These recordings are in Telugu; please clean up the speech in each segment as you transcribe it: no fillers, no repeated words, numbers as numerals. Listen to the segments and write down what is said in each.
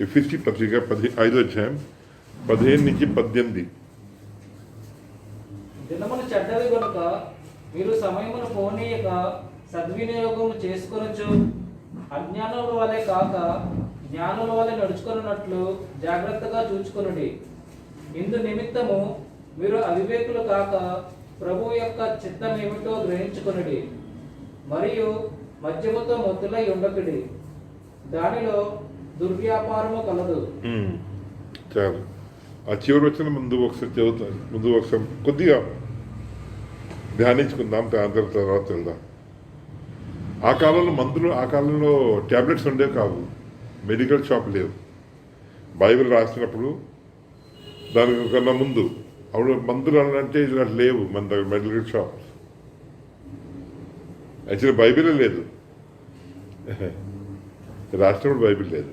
ఎఫెసీ పత్రిక 5:15-18. దినములు చెడ్డవి గనుక మీరు సమయమును పోనీయక సద్వినియోగము చేసుకొనొచ్చు. అజ్ఞానుల వలె కాక జ్ఞానుల వలె నడుచుకొనున్నట్లు జాగ్రత్తగా చూచుకొనుడి. ఇందు నిమిత్తము మీరు అవివేకులు కాక ప్రభువు యొక్క చిత్తం ఏమిటో గ్రహించుకొనుడి. మరియు మద్యముతో మొద్దులై ఉండకుడి, దానిలో దుర్వ్యాపారము కలదు. చాలు. ఆ చివరి వచ్చిన ముందు ఒకసారి చదువుతాను, ముందు ఒకసారి కొద్దిగా ధ్యానించుకుందాం, తర్వాత వెళ్దాం. ఆ కాలంలో మందులు, ఆ కాలంలో ట్యాబ్లెట్స్ ఉండేవి కావు, మెడికల్ షాప్ లేవు. బైబిల్ రాసినప్పుడు దానికి కన్నా ముందు అప్పుడు మందులు అంటే ఇలా లేవు మన దగ్గర, మెడికల్ షాప్. యాక్చువల్లీ బైబిలే లేదు, రాసినప్పుడు బైబిల్ లేదు.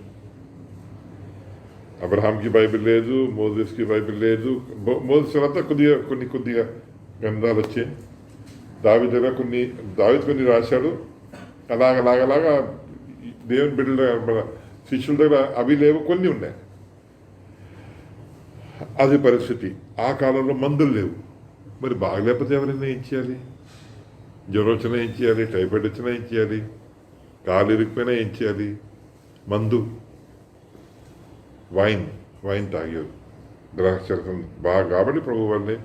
అబ్రహాంకి బైబిల్ లేదు, మోజెస్కి బైబిల్ లేదు. మోజెస్ తర్వాత కొద్దిగా గ్రంథాలు వచ్చాయి. దావీదు కొన్ని రాశాడు. అలాగలాగలాగా దేవుని బిడ్డల మన శిష్యుల దగ్గర అవి లేవు, కొన్ని ఉన్నాయి. అది పరిస్థితి. ఆ కాలంలో మందులు లేవు. మరి బాగలేకపోతే ఎవరైనా ఏం చేయాలి? జ్వరం వచ్చినా ఏం చేయాలి? టైఫాయిడ్ వచ్చినా ఏం చేయాలి? కాలు ఇరిగిపోయినా ఏం చేయాలి? మందు, వైన్ తాగారు, ద్రాక్షరసం బాగా. కాబట్టి ప్రభు వాళ్ళని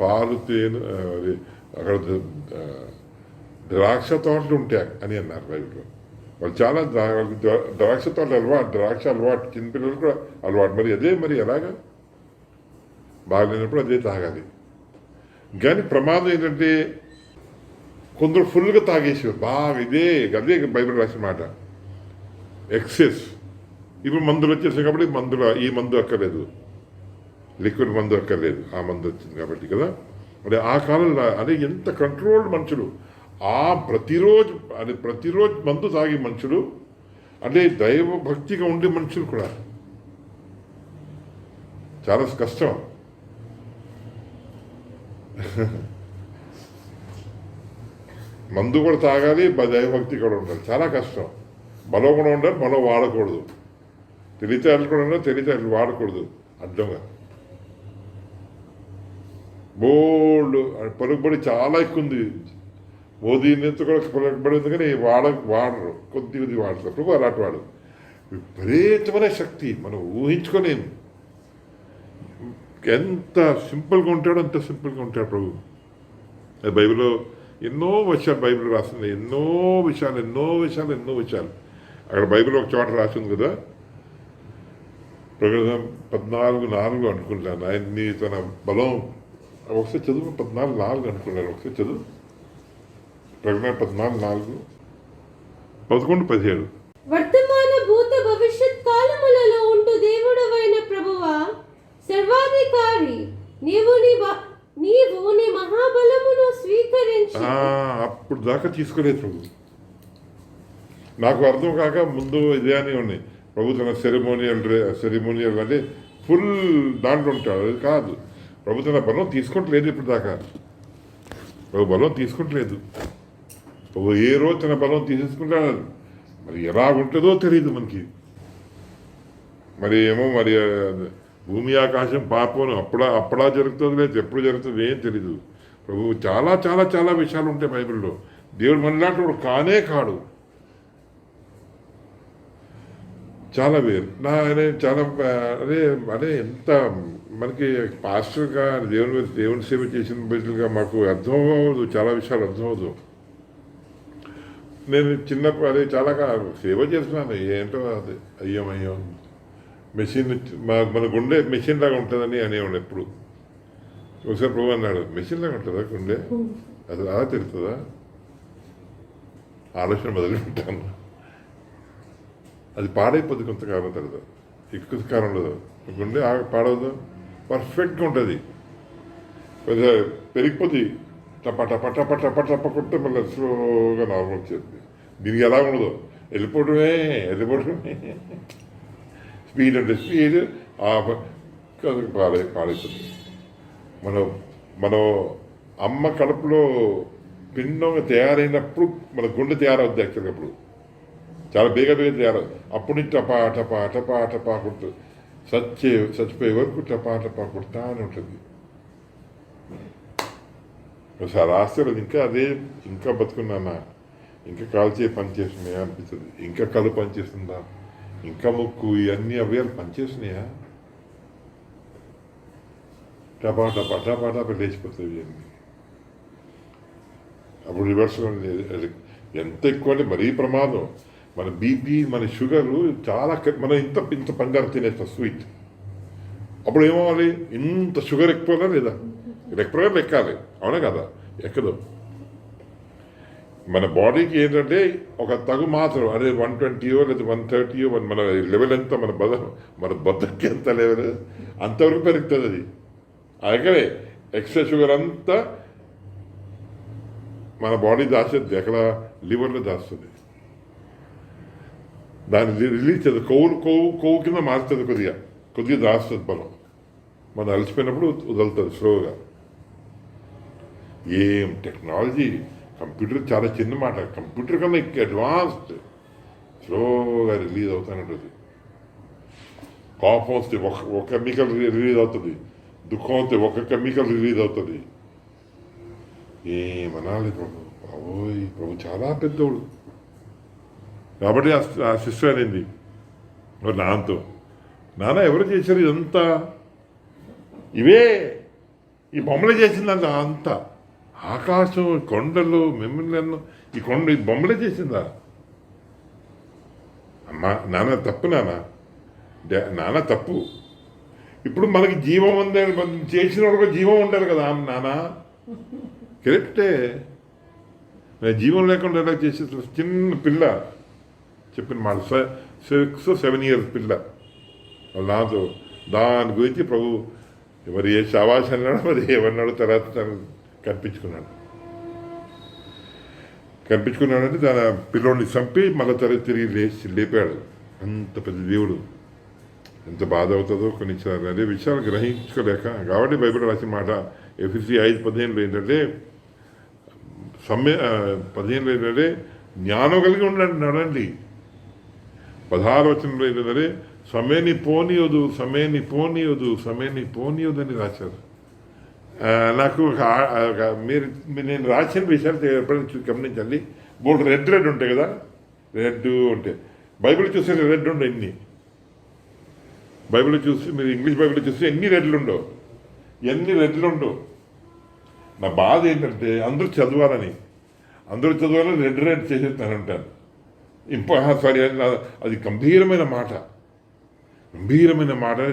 పాలు తేను అక్కడ ద్రాక్ష తోటలు ఉంటాయి అని అన్నారు బైబిల్లో. వాళ్ళు చాలా ద్రాక్ష తోటలు అలవాటు, ద్రాక్ష అలవాటు, చిన్నపిల్లలు కూడా అలవాటు. మరి ఎలాగా? బాగలేనప్పుడు అదే తాగాలి. కానీ ప్రమాదం ఏంటంటే కొందరు ఫుల్గా తాగేసారు బాగా. అదే బైబిల్ రాసిన మాట, ఎక్సెస్. ఇప్పుడు మందులు వచ్చేసాయి కాబట్టి ఈ మందు అక్కర్లేదు, లిక్విడ్ మందు అక్కర్లేదు, ఆ మందు వచ్చింది కాబట్టి కదా. మరి ఆ కాలంలో అదే ఎంత కంట్రోల్డ్ మనుషులు, ప్రతిరోజు మందు తాగే మనుషులు, అంటే దైవ భక్తిగా ఉండే మనుషులు కూడా చాలా కష్టం. మందు కూడా తాగాలి, దైవభక్తి కూడా ఉండాలి, చాలా కష్టం. బలం కూడా ఉండాలి, బలం వాడకూడదు. తెలివితేటలు కూడా ఉండాలి, తెలివితేటలు వాడకూడదు అర్థంగా. బోల్డ్ పలుకుబడి చాలా ఎక్కువ ఉంది. మోదీ నేత కూడా పలుకుబడి ఉంది, కానీ వాడరు, కొద్ది వాడతారు. ప్రభు అలాంటి వాడు. విపరీతమైన శక్తి మనం ఊహించుకోలేము. ఎంత సింపుల్గా ఉంటాడో అంత సింపుల్గా ఉంటాడు ప్రభు. బైబిల్లో ఎన్నో విషయాలు బైబిల్ రాస్తుంది, ఎన్నో విషయాలు. అక్కడ బైబిల్ ఒక చోట రాసింది కదా, ప్రకటన 14:4 అనుకుంటాను. ఆయన్ని తన బలం ఒకసారి చదువు, 14:4 అనుకున్నాను. ఒకసారి చదువు, ప్రకటన 14:4, 11-17. వర్తమాన భూత భవిష్యత్ కాలములలో ఉంటూ దేవుడవైన ప్రభువా, సర్వాధికారి, నీవు నీ మహాబలమును స్వీకరించి. అప్పుడు దాకా తీసుకోలేదు ప్రభు. నాకు అర్థం కాక ముందు ఇదే అని ఉన్నాయి. ప్రభు తన సెరిమోనియల్ అంటే ఫుల్ దాంట్లో ఉంటాడు, అది కాదు. ప్రభు తన బలం తీసుకుంటలేదు ఇప్పుడు దాకా. ప్రభు బలం తీసుకుంటలేదు. ప్రభు ఏ రోజు తన బలం తీసేసుకుంటాడు. మరి ఎలా ఉంటుందో తెలియదు మనకి. మరి భూమి ఆకాశం పాపం అప్పుడా జరుగుతుంది, లేదు ఎప్పుడు జరుగుతుంది ఏం తెలీదు. ప్రభు చాలా చాలా చాలా విషయాలు ఉంటాయి బైబిల్లో. దేవుడు మనలాంటి వాడు కానే కాడు, చాలా వేరు. చాలా అదే ఎంత మనకి పాస్టర్గా దేవుని సేవ చేసిన బిడ్డలుగా మాకు అర్థం అవ్వదు, చాలా విషయాలు అర్థం అవ్వదు. నేను చిన్నప్పుడు చాలా సేవ చేస్తున్నాను, ఏంటో అది అయ్యో మెషిన్ మన గుండె మెషిన్ లాగా ఉంటుందని అనేవాడు ఎప్పుడు. ఒకసారి ప్రభు అన్నాడు, మెషిన్ లాగా ఉంటుందా గుండె? అసలు అలా తెలుస్తుందా? ఆలోచన మొదలు పెట్టాను. అది పాడైపోద్ది కొంతకాలం తర్వాత, ఎక్కువ కాలం ఉండదు. గుండె పాడవదు, పర్ఫెక్ట్గా ఉంటుంది. పెరిగిపోద్ది, టప కొట్టే మళ్ళీ స్లోగా నార్మల్ వచ్చేది. దీనికి ఎలా ఉండదు, వెళ్ళిపోవడమే. స్పీడ్ అంటే స్పీడ్, పాడైపోతుంది. మనం అమ్మ కడుపులో పిండం తయారైనప్పుడు మన గుండె తయారవుద్ది. యాక్చువల్గా అప్పుడు చాలా చేయాలి. అప్పుడు నుంచి టపా టపా టపా టపా కొడుతూ చచ్చిపోయే వరకు టపా టపా కొడతా అని ఉంటుంది. ఒకసారి రాస్తే ఇంకా అదే ఇంకా బతుకున్నానా, ఇంకా కాల్చే పని చేస్తున్నాయా అనిపిస్తుంది. ఇంకా కళ్ళు పనిచేస్తుందా, ఇంకా ముక్కు, ఇవన్నీ అవయాలు పనిచేస్తున్నాయా? టపా టపా టపా టపా లేచిపోతాయి ఇవన్నీ. అప్పుడు రివర్స్ ఎంత ఎక్కువ అంటే మరీ ప్రమాదం. మన బీపీ, మన షుగరు చాలా మనం ఇంత పంజాబ్ తినేస్తాం స్వీట్. అప్పుడు ఏమవ్వాలి? ఇంత షుగర్ ఎక్కువగా లేదా? ఎక్కువగా ఎక్కాలి, అవునా కదా? ఎక్కదు. మన బాడీకి ఏంటంటే ఒక తగు మాత్రం, అదే 120 లేదా 130 మన లెవెల్ ఎంత, మన బద్దకి ఎంత లెవెల్ అంతవరకు పెరుగుతుంది. అది అక్కడే ఎక్స్ట్రా షుగర్ అంతా మన బాడీ దాచేది, ఎక్కడ లివర్లో దాస్తుంది. దాన్ని రిలీజ్ చేస్తుంది, కొవ్వు కింద మారుతుంది, కొద్దిగా దాస్తుంది బలం. మనం అలసిపోయినప్పుడు వదులుతుంది స్లోగా. ఏం టెక్నాలజీ! కంప్యూటర్ చాలా చిన్న మాట, కంప్యూటర్ కన్నా అడ్వాన్స్డ్, స్లోగా రిలీజ్ అవుతూనే ఉంటుంది. కోపం వస్తే ఒక కెమికల్ రిలీజ్ అవుతుంది, దుఃఖం వస్తే ఒక కెమికల్ రిలీజ్ అవుతుంది. ఏమనాలి ప్రభు? బాబోయ్, ప్రభు చాలా పెద్దోడు. కాబట్టి ఆ సిస్టర్ అనింది నాన్నతో, నాన్న ఎవరు చేశారు ఇదంతా? ఇవే ఈ బొమ్మలే చేసిందంట అంతా. ఆకాశం, కొండలు, మిమ్మల్ని ఈ కొండ, ఈ బొమ్మలే చేసిందా? అమ్మా నాన్న తప్పు, నాన్న తప్పు. ఇప్పుడు మనకి జీవం ఉంది, చేసిన వాళ్ళకి జీవం ఉండాలి కదా నాన్న. కరెక్టే, జీవం లేకుండా ఎలా చేసే చిన్న పిల్ల చెప్పిన మాట, 6-7 years పిల్ల నాతో. దాని గురించి ప్రభు మరి ఏ శాబాష్ అన్నాడు, మరి ఏమన్నాడు, తర్వాత తను కనిపించుకున్నాడంటే తన పిల్లోడిని చంపి మళ్ళీ తిరిగి లేపాడు. అంత పెద్ద దేవుడు. ఎంత బాధ అవుతుందో కొన్నిసార్లు అదే విషయాలు గ్రహించుకోలేక. కాబట్టి బైబిల్ రాసిన మాట ఎఫెసీ 5:15 ఏంటంటే 15 ఏంటంటే జ్ఞానం కలిగి ఉండండి, నడండి. 16 ఏంటంటే సమయాన్ని పోనీయదు అని రాశారు. నాకు నేను రాసిన విషయాలు ఎప్పుడైనా గమనించండి. బోర్డు రెడ్ ఉంటాయి కదా, రెడ్ ఉంటాయి. బైబిల్ చూస్తే రెడ్ ఉండవు. ఎన్ని బైబిల్ చూసి మీరు ఇంగ్లీష్ బైబిల్ చూస్తే ఎన్ని రెడ్లు ఉండవు. నా బాధ ఏంటంటే అందరూ చదవాలని రెడ్ చేసేస్తాను అంటాను. సారీ, అది గంభీరమైన మాట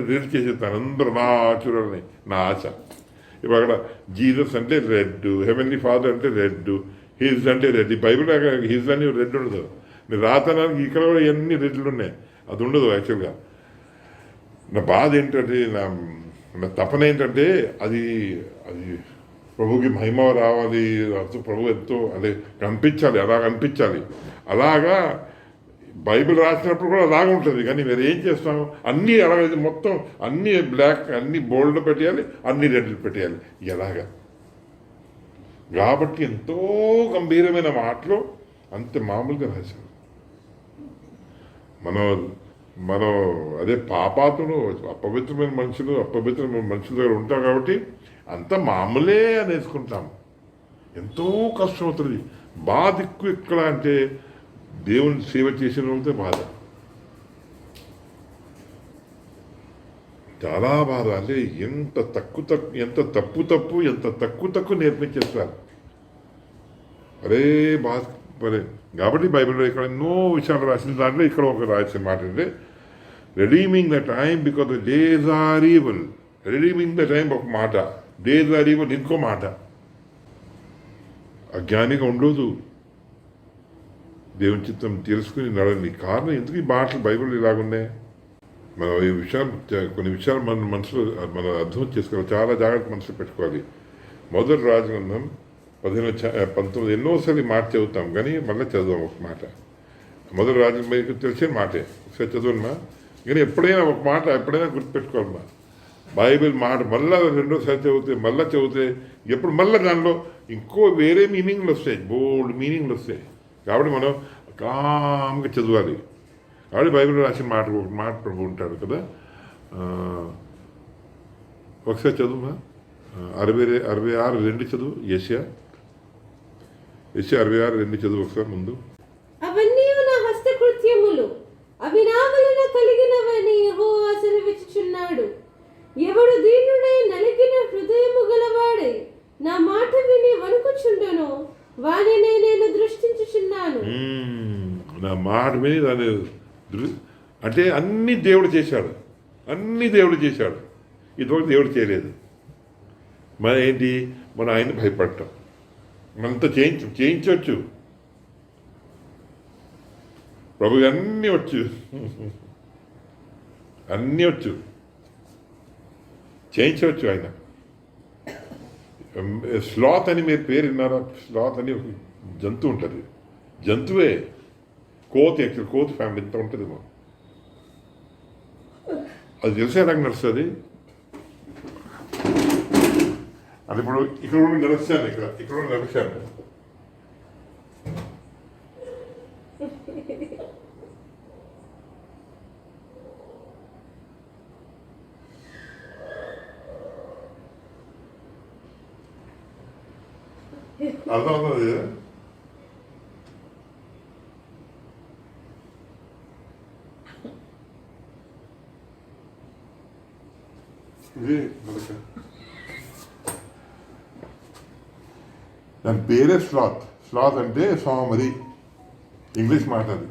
రెడ్ చేసేస్తాను అందరూ నా చూడాలని నా ఆశ. ఇప్పుడు అక్కడ జీసస్ అంటే రెడ్, హెవెన్లీ ఫాదర్ అంటే రెడ్, హిజ్ అంటే రెడ్. బైబిల్ హిజ్ అని రెడ్ ఉండదు. మీరు రాతనానికి ఇక్కడ కూడా ఎన్ని రెడ్లు ఉన్నాయి, అది ఉండదు యాక్చువల్గా. నా బాధ ఏంటంటే, నా తపన ఏంటంటే అది ప్రభుకి మహిమ రావాలి, ప్రభు ఎంతో అదే కనిపించాలి, అలాగా బైబిల్ రాసినప్పుడు కూడా అలాగే ఉంటుంది. కానీ మీరు ఏం చేస్తాం, అన్నీ అలాగే మొత్తం అన్నీ బ్లాక్, అన్నీ బోల్డ్ పెట్టేయాలి, అన్ని రెడ్లు పెట్టేయాలి, ఎలాగా? కాబట్టి ఎంతో గంభీరమైన మాటలు అంత మామూలుగా రాశారు. మనం అదే పాపాతులు, అపవిత్రమైన మనుషుల దగ్గర ఉంటాం కాబట్టి అంత మామూలే అనేసుకుంటాం. ఎంతో కష్టం అవుతుంది. బాధ ఎక్కువ ఎక్కడ అంటే దేవుని సేవ చేసిన వాళ్ళతో బాధ, చాలా బాధ. అంటే ఎంత తక్కువ నేర్పించేస్తారు. అరే బాధ మరి. కాబట్టి బైబిల్లో ఇక్కడ ఎన్నో విషయాలు రాసిన దాంట్లో ఇక్కడ ఒక రాసిన మాట అంటే redeeming the time because the days are evil. Redeeming the time ఒక మాట, డేస్ ఆర్ ఈవిల్ ఇంకో మాట. అజ్ఞానిగా ఉండదు, దేవుని చిత్తం తెలుసుకుని నడండి. కారణం ఎందుకు ఈ మాటలు బైబిల్ ఇలాగున్నాయి? మనం ఈ విషయాలు, కొన్ని విషయాలు మనం అర్థం చేసుకోవాలి, చాలా జాగ్రత్త మనసులో పెట్టుకోవాలి. మొదటి రాజగ్రంథం 19 ఎన్నోసార్లు మాట చదువుతాం, కానీ మళ్ళీ చదువుతాం ఒక మాట. మొదటి రాజు మీకు తెలిసిన మాటే, ఒకసారి చదువుమా. కానీ ఎప్పుడైనా ఒక మాట ఎప్పుడైనా గుర్తుపెట్టుకోవాలమ్మా. బైబిల్ మాట మళ్ళీ రెండోసారి చదివితే ఎప్పుడు మళ్ళీ దానిలో ఇంకో వేరే మీనింగ్లు వస్తాయి, బోల్డ్ మీనింగ్లు వస్తాయి. కాబట్టి మనం కామ్గా చదవాలి. కాబట్టి బైబిల్లో రాసిన మాట ఒక మాట ప్రభు ఉంటాడు కదా, ఒకసారి చదువు 66:2 చదువు. యెషయా 66:2 చదువు ఒకసారి ముందు. అవన్నీ నా హస్తకృత్యములు, అవి నా వలన కలిగినవని యెహోవా సెలవిచ్చుచున్నాడు. ఎవడు దీనుడై నలిగిన హృదయము గలవాడై నా మాట విని వణుకుచుండునో వానినే నేను దృష్టించుచున్నాను. నా మాట విని దాన్ని అంటే అన్ని దేవుడు చేశాడు, అన్ని దేవుడు చేశాడు. ఇదివరకు దేవుడు చేయలేదు. మన ఏంటి, మన ఆయన భయపడటం. మనంతా చేయించవచ్చు. ప్రభు అన్నీ వచ్చు, అన్నీ వచ్చు, చేయించవచ్చు ఆయన. స్లాత్ అని మీరు పేరు విన్నారా? స్లాత్ అని ఒక జంతువు ఉంటుంది, జంతువే. కోతి, యాక్చువల్ కోతి ఫ్యామిలీ ఇంత ఉంటుంది. అది తెలిసే నాకు నడుస్తుంది. అది ఇప్పుడు ఇక్కడ నడుస్తాను, ఇక్కడ నడుస్తాను. అర్థం అవుతుంది. ఇది దాని పేరే స్లాత్. స్లాత్ అంటే సోమరి, ఇంగ్లీష్ మాట అది.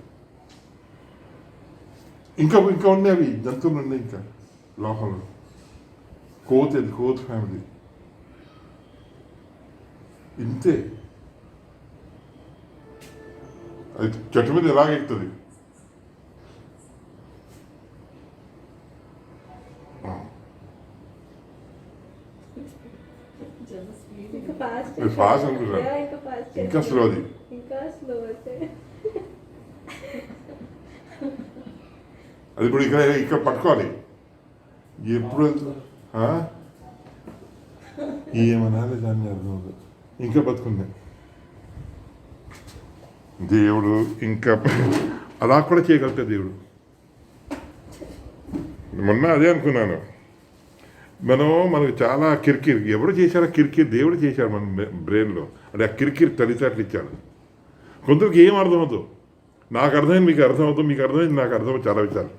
ఇంకా ఉన్నాయి, అవి జంతువులు ఉన్నాయి ఇంకా లోకంలో. కోతి, అది కోతి ఫ్యామిలీ ఇంతే. అది చెట్టు మీద ఎలాగెక్కుతుంది. ఫాస్ట్ అనుకుంటున్నాను, ఇంకా స్లోది. అది ఇప్పుడు ఇక్కడ పట్టుకోవాలి. ఎప్పుడు ఏమనాలి దాన్ని అర్థం అవుతుంది. ఇంకా బతుకుంది దేవుడు, ఇంకా అలా కూడా చేయగలుగుతాడు దేవుడు. మొన్న అదే అనుకున్నాను. మనకు చాలా కిరికిరి ఎవరు చేశారో, కిరికిరి దేవుడు చేశాడు మన బ్రెయిన్లో. అంటే ఆ కిరికిరి తల్లిదండ్రులు ఇచ్చాడు. కొందరికి ఏం అర్థమవుతుంది, నాకు అర్థమైంది మీకు అర్థమవుతుంది, మీకు అర్థమైంది నాకు అర్థమవుతుంది. చాలా విషయాలు,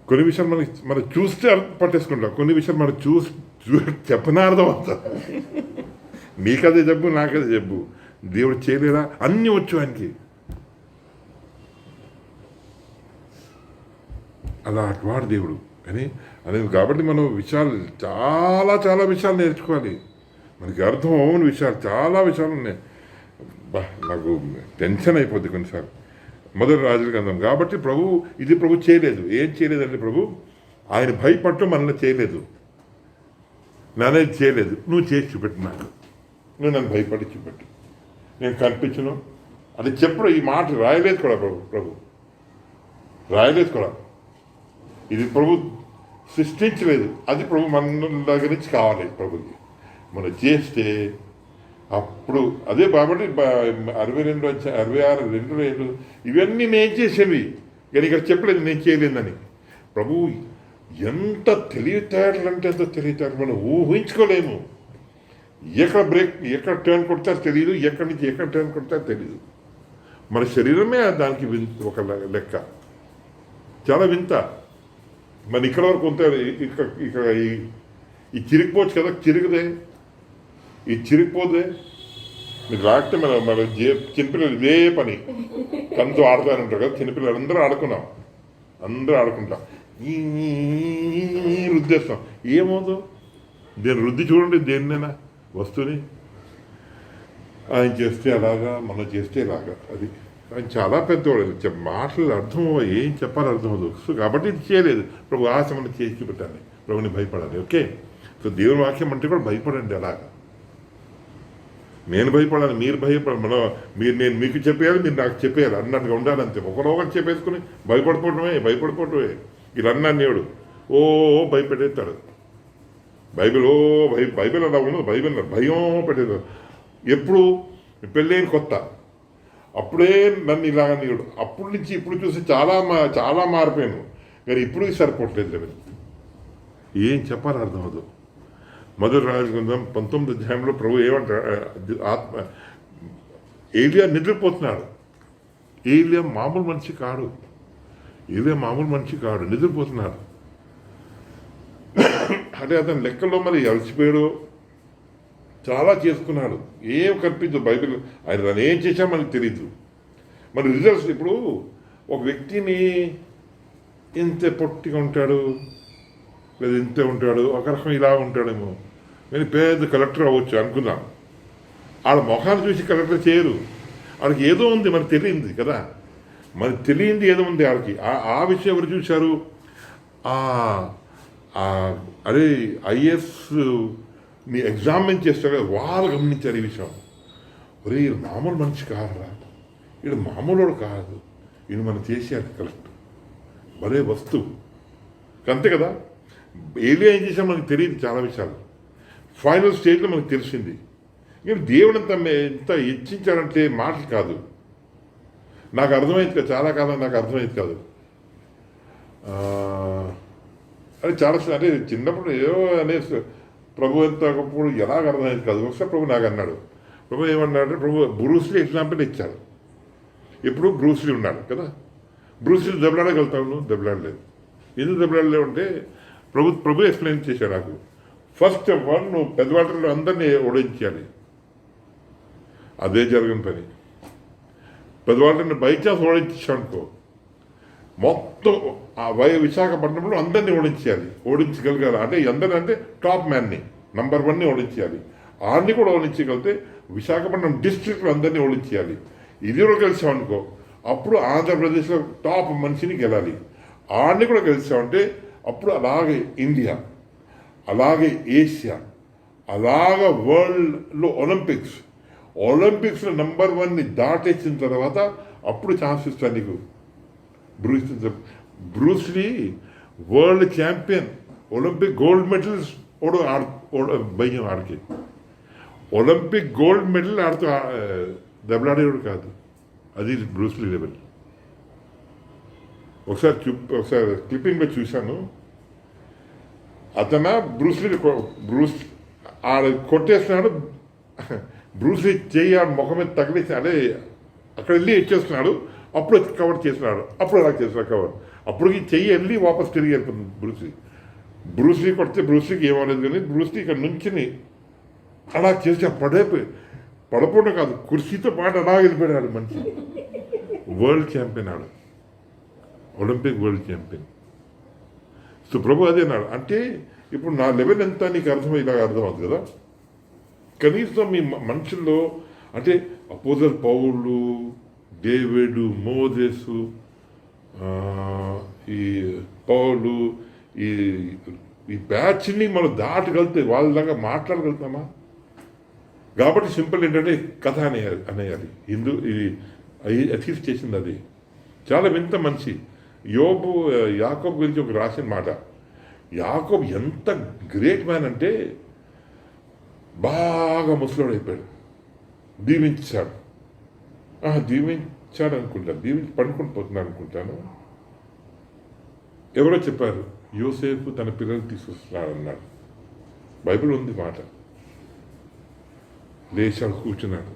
కొన్ని విషయాలు మనం చూస్తే పట్టేసుకుంటాం, కొన్ని విషయాలు మనం చెప్పనే అర్థం అవుతుంది. నీకదే జబ్బు, నాకదే జబ్బు. దేవుడు చేయలేరా? అన్నీ వచ్చు ఆయనకి. అలా అటువాడు దేవుడు అని అనేది. కాబట్టి మనం విషయాలు చాలా చాలా విషయాలు నేర్చుకోవాలి. మనకి అర్థం అవని విషయాలు చాలా విషయాలు ఉన్నాయి. నాకు టెన్షన్ అయిపోద్ది కొన్నిసార్లు. మొదటి రాజుల గ్రంథం. కాబట్టి ప్రభు చేయలేదు. ఏం చేయలేదండి ప్రభు? ఆయన భయపడటం మనల్ని చేయలేదు, నానేది చేయలేదు. నువ్వు చేసి చూపెట్టు, నాకు నువ్వు నన్ను భయపడి చూపెట్టు, నేను కనిపించను అది చెప్పడం. ఈ మాట రాయలేదు కూడా ప్రభు రాయలేదు కూడా. ఇది ప్రభు సృష్టించలేదు, అది ప్రభు మన దగ్గర నుంచి కావాలి. ప్రభుకి మనం చేస్తే అప్పుడు అదే. కాబట్టి 66:2 ఇవన్నీ నేను చేసేవి, కానీ ఇక్కడ చెప్పలేదు నేను చేయలేదని. ప్రభు ఎంత తెలివితేటలు అంటే ఎంత తెలివితేటలు మనం ఊహించుకోలేము. ఎక్కడ బ్రేక్, ఎక్కడ టర్న్ కొడతారో తెలియదు, ఎక్కడి నుంచి ఎక్కడ టర్న్ కొడతారో తెలియదు. మన శరీరమే దానికి ఒక లెక్క, చాలా వింత. మరి ఇక్కడ వరకు ఉంటారు. ఇక్కడ ఈ చిరిగిపోవచ్చు కదా, చిరిగిదే, ఈ చిరిగిపోతే మీరు రాకపోతే మన చిన్నపిల్లలు ఇదే పని కంతో ఆడుతానంటారు కదా. చిన్నపిల్లలు అందరూ ఆడుకుంటాం, ఈ రుద్దేస్తాం. ఏమవుతుంది? దేని రుద్ది చూడండి, దేన్నైనా వస్తువుని. ఆయన చేస్తే అలాగా, మనం చేస్తే ఇలాగా. అది ఆయన చాలా పెద్దవాడు. మాటలు అర్థం, ఏం చెప్పాలి అర్థం అవ్వదు. సో కాబట్టి ఇది చేయలేదు ప్రభు. ఆశ మనం చేసి పెట్టాలి, ప్రభుని భయపడాలి. ఓకే. సో దేవుని వాక్యం అంటే కూడా భయపడండి. అలాగా నేను భయపడాలి, మీరు భయపడాలి. నేను మీకు చెప్పేయాలి, మీరు నాకు చెప్పేయాలి అన్నట్టుగా ఉండాలి. అంతే. ఒకరొకరు చెప్పేసుకుని భయపడిపోవటమే. ఇలా అన్నాను దేవుడు భయపెట్టేస్తాడు. బైబిల్ అలా ఉండదు. బైబిల్ భయం పెట్టేది. ఎప్పుడు పెళ్ళైన కొత్త అప్పుడే నన్ను ఇలాగ నీడు అప్పటి నుంచి ఇప్పుడు చూసి చాలా మారిపోయాను, కానీ ఇప్పుడు సరిపోవట్లేదు లెవెల్. ఏం చెప్పాలి అర్థం అవ్వదు. మొదటి రాజగ్రంథం 19వ అధ్యాయంలో ప్రభు ఏమంటాడు, ఏలియా నిద్రపోతున్నాడు. ఏలియా మామూలు మనిషి కాడు, నిద్రపోతున్నాడు. అంటే అతని లెక్కల్లో మరి అలసిపోయాడు, చాలా చేసుకున్నాడు, ఏం కనిపించదు బైబిల్. ఆయన దాన్ని ఏం చేశామో మనకు తెలియదు. మరి రిజల్ట్స్ ఇప్పుడు ఒక వ్యక్తిని ఇంత పొట్టిగా ఉంటాడు, లేదా ఇంత ఉంటాడు, ఒక రకం ఇలా ఉంటాడేమో, కానీ పెద్ద కలెక్టర్ అవ్వచ్చు అనుకుందాం. వాళ్ళ మొఖాన్ని చూసి కలెక్టర్ చేయరు, వాళ్ళకి ఏదో ఉంది మనకు తెలియంది కదా, మనకు తెలియంది ఏదో ఉంది వాళ్ళకి. ఆ విషయం ఎవరు చూశారు? అదే ఐఏఎస్ని ఎగ్జామిన్ చేస్తాడు కదా, వాళ్ళు గమనించారు ఈ విషయం. ఒరే వీడు మామూలు మనిషి కాదురా, వీడు మామూలు కాదు, వీడు మనం చేసేయాలి కలెక్టర్, భలే వస్తువు. అంతే కదా. ఏలియా ఏం చేసాం మనకు తెలియదు చాలా విషయాలు, ఫైనల్ స్టేజ్లో మనకు తెలిసింది. కానీ దేవుడు ఎంత హెచ్చించాడంటే మాటలు కాదు. నాకు అర్థమైంది కదా, చాలా కాలం నాకు అర్థమైంది కాదు. అది చాలా అంటే చిన్నప్పుడు ఏదో అనే ప్రభు ఎంతప్పుడు ఎలాగ అర్థమైంది కాదు. ఒకసారి ప్రభు నాకు అన్నాడు, ప్రభు ఏమన్నాడు, ప్రభు బ్రూస్లీ ఎగ్జాంపుల్ ఇచ్చాడు. ఎప్పుడు బ్రూస్లీ ఉన్నాడు కదా, బ్రూస్లీ దెబ్బలాడగలుగుతాను, దెబ్బలాడలేదు. ఎందుకు దెబ్బలాడలేవు అంటే ప్రభు ఎక్స్ప్లెయిన్ చేశాడు నాకు. ఫస్ట్ ఆఫ్ ఆల్ నువ్వు పెద్దవాళ్ళలో అందరినీ ఓడించాలి, అదే జరగని పని. పెద్దవాళ్ళని బై ఛాన్స్ ఓడించావు అనుకో, మొత్తం ఆ విశాఖపట్నంలో అందరినీ ఓడించగలగాలి. అంటే అందరినీ టాప్ మ్యాన్ని నంబర్ 1ని ఓడించాలి. ఆడిని కూడా ఓడించగలిగితే విశాఖపట్నం డిస్ట్రిక్ట్లో అందరినీ ఓడించాలి. ఇది కూడా గెలిచామనుకో, అప్పుడు ఆంధ్రప్రదేశ్లో టాప్ మనిషిని గెలాలి. ఆడిని కూడా గెలిచామంటే అప్పుడు అలాగే ఇండియా, అలాగే ఏషియా, అలాగా వరల్డ్లో ఒలింపిక్స్లో నంబర్ 1ని దాటేసిన తర్వాత అప్పుడు ఛాన్స్ ఇస్తాను నీకు. Bruce Lee world champion, Olympic gold medals భయం ఆడికి. ఒలింపిక్ గోల్డ్ మెడల్ ఆడుతూ దెబ్బలాడేవాడు కాదు, అది బ్రూస్లీ లెవెల్. ఒకసారి క్లిప్పింగ్లో చూశాను. అతను బ్రూస్ ఆడ కొట్టేస్తున్నాడు, బ్రూస్లీ చెయ్యి ఆడ ముఖం మీద తగిలేసి అదే అక్కడ వెళ్ళి ఇచ్చేస్తున్నాడు. అప్పుడు కవర్ చేస్తున్నాడు, అప్పుడు అలా చేస్తున్నాడు కవర్. అప్పటికి చెయ్యి వెళ్ళి వాపస్ తిరిగి వెళ్తుంది బ్రూస్లీ కొడితే బ్రూస్లీకి ఏమలేదు, కానీ బ్రూస్లీ ఇక్కడ నుంచి అలా చేసి పడపోవడం కాదు, కుర్చీతో పాటు అలా వెళ్ళిపోయాడు మనిషి. వరల్డ్ ఛాంపియన్ ఆడు, ఒలింపిక్ వరల్డ్ ఛాంపియన్. సో ప్రభు అదే అన్నాడు. అంటే ఇప్పుడు నా లెవెల్ ఎంత నీకు ఇలాగ అర్థమవుతుంది కదా. కనీసం మీ మనుషుల్లో అంటే అపోజిట్ పౌలు, డేవిడు, మోజెసు, ఈ పౌలు, ఈ బ్యాచ్ని మనం దాటగలితే వాళ్ళలాగా మాట్లాడగలుగుతామా? కాబట్టి సింపుల్ ఏంటంటే కథ అనేయాలి. ఇది అచీవ్ చేసింది అది. చాలా వింత మనిషి. యాకోబు గురించి ఒక రాసిన మాట. యాకోబు ఎంత గ్రేట్ మ్యాన్ అంటే బాగా ముసలోడైపోయాడు, దీవించాడు అనుకుంటాను, దీవించి పడుకుని పోతున్నాడు అనుకుంటాను. ఎవరో చెప్పారు యోసేపు తన పిల్లలు తీసుకొస్తున్నాడు అన్నాడు. బైబిల్ ఉంది మాట. లేచాడు, కూర్చున్నాడు,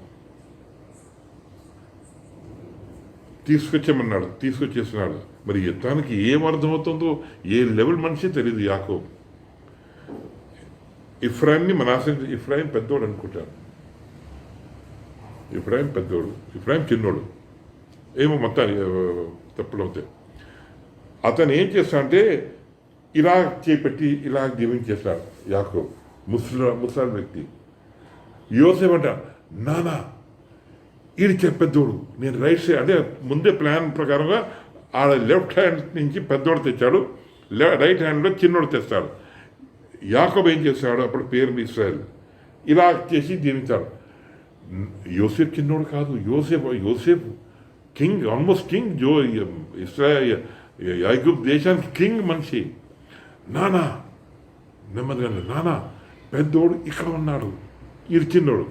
తీసుకొచ్చేస్తున్నాడు. మరి యుద్ధానికి ఏం అర్థమవుతుందో ఏ లెవెల్ మనిషి తెలియదు యాకోబు. ఇఫ్రాయిం పెద్దోడు అనుకుంటాను. ఇఫ్రాయిం చిన్నోడు ఏమో మొత్తాన్ని తప్పులు అవుతాయి. అతను ఏం చేస్తాడంటే ఇలా చేపెట్టి ఇలా జీవించేస్తాడు యాకోబు, ముసలాం వ్యక్తి. యోసేపు అంట, నానా ఈడు పెద్దోడు, నేను రైట్ సైడ్ అంటే ముందే ప్లాన్ ప్రకారంగా ఆ లెఫ్ట్ హ్యాండ్ నుంచి పెద్దోడు తెచ్చాడు, రైట్ హ్యాండ్లో చిన్నోడు తెస్తాడు. యాకోబు ఏం చేస్తాడు, అప్పుడు పేరు ఇశ్రాయేల్, ఇలా చేసి జీవించాడు. యోసేపు చిన్నోడు కాదు, యోసేపు కింగ్, ఆల్మోస్ట్ కింగ్. యాకోబు దేశానికి కింగ్ మనిషి. నానా నెమ్మదిగా, నానా పెద్దోడు ఇక్కడ ఉన్నాడు, ఇది చిన్నోడు.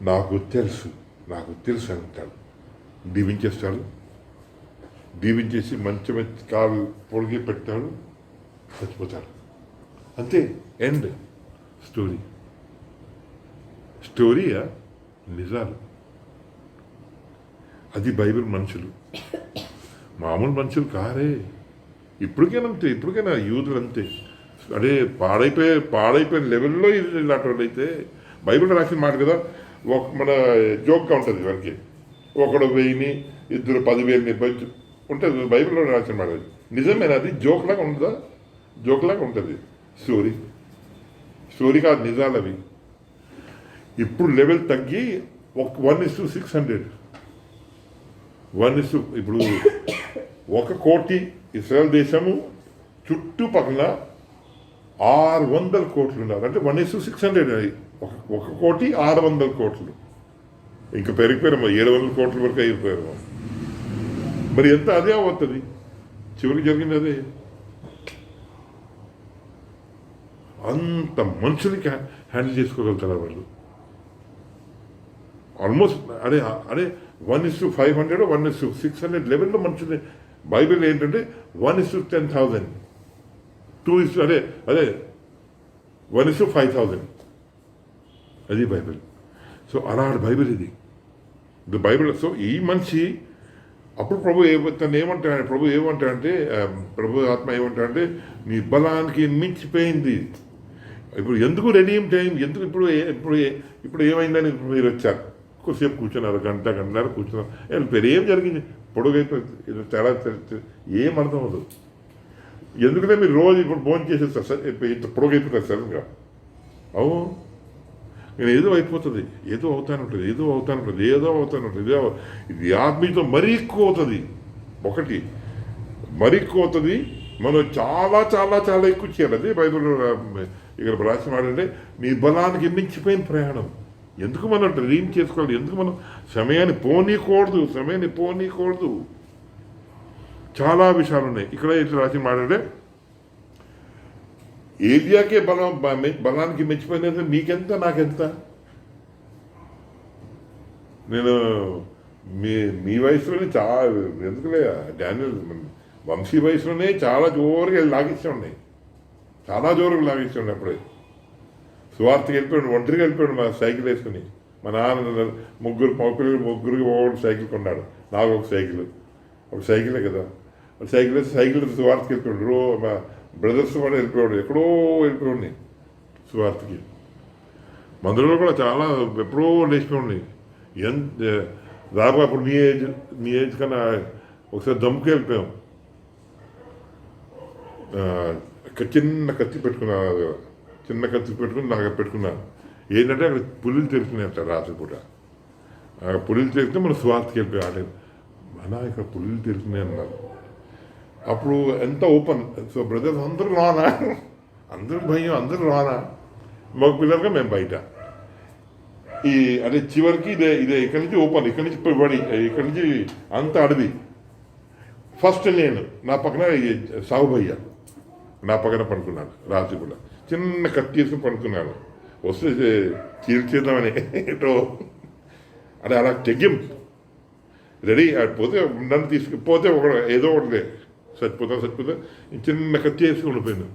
నాకు తెలుసు నాకు తెలుసు అంటాడు. దీవించేస్తాడు, దీవించేసి మంచి మంచి కాలు పొడిగి పెట్టాడు, చచ్చిపోతాడు. అంతే, ఎండ్ స్టోరీ. స్టోరీయా? నిజాలు. అది బైబిల్ మనుషులు, మామూలు మనుషులు కారే. ఇప్పటికైనా యూదులు అంతే. అదే పాడైపోయిన లెవెల్లో ఇది ఇలాంటి వాళ్ళు అయితే. బైబిల్ రాసిన మాట కదా, మన జోక్గా ఉంటుంది వారికి. ఒకడు 1000ని, ఇద్దరు 10,000ని ఉంటుంది. బైబిల్లో రాసిన మాట నిజమేనా? అది జోక్లాగా ఉంటుందా? జోక్లాగా ఉంటుంది. స్టోరీ కాదు, నిజాలు అవి. ఇప్పుడు లెవెల్ తగ్గి 1:600. ఇప్పుడు 1 కోటి ఇస్రాయల్ దేశము చుట్టుపక్కల 600 కోట్లు ఉన్నారు. అంటే 1:600. 1 కోటి 600 కోట్లు. ఇంకా పెరిగిపోయాము, 700 కోట్ల వరకు అయిపోయాము. మరి ఎంత అదే అవుతుంది? చివరికి జరిగింది అదే. అంత మనుషులకి హ్యాండిల్ చేసుకోగలుగుతారు వాళ్ళు. ఆల్మోస్ట్ అదే 1:500 1:600 లెవెల్లో మనుషులు. బైబిల్ ఏంటంటే 1:10,000, 2 అదే 1:5,000. అది బైబిల్. సో అలాంటి బైబిల్ ఇది బైబిల్. సో ఈ మనిషి అప్పుడు ప్రభు ఏమంటాడంటే ప్రభు ఆత్మ ఏమంటాడంటే, నీ బలానికి మించిపోయింది. ఇప్పుడు ఎందుకు రెడీమ్ టైం, ఎందుకు ఇప్పుడు ఏమైందని మీరు వచ్చారు. కొద్దిసేపు కూర్చున్నారు, గంటన్నర కూర్చున్నారు. పేరు ఏం జరిగింది? పొడుగైపోయింది, ఇది తేడా ఏం అర్థం అవ్వదు. ఎందుకంటే మీరు రోజు ఇప్పుడు భోజనం చేసేస్తారు సార్, ఇంత పొడుగైపోతారు సడన్గా. నేను ఏదో అయిపోతుంది, ఏదో అవుతాను ఉంటుంది. ఇది ఆత్మీయతో మరీ ఎక్కువ అవుతుంది. ఒకటి మరీ ఎక్కువ అవుతుంది. మనం చాలా చాలా చాలా ఎక్కువ చేయాలి. అదే బైబిల్ ఇక్కడ రాసిన వాడంటే, నీ బలానికి మించిపోయిన ప్రయాణం. ఎందుకు మనం డ్రీమ్ చేసుకోవాలి? ఎందుకు మనం సమయాన్ని పోనీకూడదు. చాలా విషయాలు ఉన్నాయి. ఇక్కడ ఇట్లా రాసిన వాడంటే, ఏలియాకే బలానికి మెచ్చిపోయినది నీకెంత, నాకెంత? నేను మీ వయసులోనే ఎందుకులే డానియల్ వంశీ వయసులోనే చాలా జోరుగా లాగిస్తుండే అప్పుడే. సువార్తకి వెళ్ళిపోయాడు, ఒంటరిగా వెళ్ళిపోయాడు. మా సైకిల్ వేసుకుని. మా నాన్న ముగ్గురికి సైకిల్ కొన్నాడు. నాకు ఒక సైకిలే కదా. సైకిల్ సువార్తకి వెళ్ళిపోయాడు. మా బ్రదర్స్ కూడా వెళ్ళిపోయాడు, ఎక్కడో వెళ్ళిపోయాడు సువార్తకి. మందులో కూడా చాలా ఎప్పుడో లేచిపోయింది. దాదాపు అప్పుడు నీ ఏజ్ కన్నా ఒకసారి దమ్ముకి వెళ్ళిపోయాం. చిన్న కత్తి పెట్టుకుని నాకు పెట్టుకున్నాను. ఏంటంటే అక్కడ పులులు తెరుచుకున్నాయంట రాత్రిపూట. పులులు తెరిస్తే మనం స్వార్థకి వెళ్ళిపోయి ఆడలేదు. ఇక్కడ పులులు తెరుచుకున్నాయి అన్నారు. అప్పుడు ఎంత ఓపెన్. సో బ్రదర్స్ అందరూ రానా, అందరూ భయం, అందరూ రానా. మగ పిల్లలుగా మేము బయట. అదే చివరికి ఇదే ఇక్కడి నుంచి ఓపెన్, ఇక్కడి నుంచి పడి, ఇక్కడి నుంచి అంత అడవి. ఫస్ట్ నేను నా పక్కన సాగుభయ్య నా పక్కన పడుకున్నాను. రాత్రి కూడా చిన్న కత్తి తీసుకుని పడుకున్నాను. వస్తే చీల్చేద్దామని ఏటో అదే అలా తెగ్గిం రెడీ. పోతే నన్ను తీసుకుపోతే ఏదో ఒకటి చచ్చిపోతా చిన్న కత్తి వేసుకుని ఉండిపోయాను.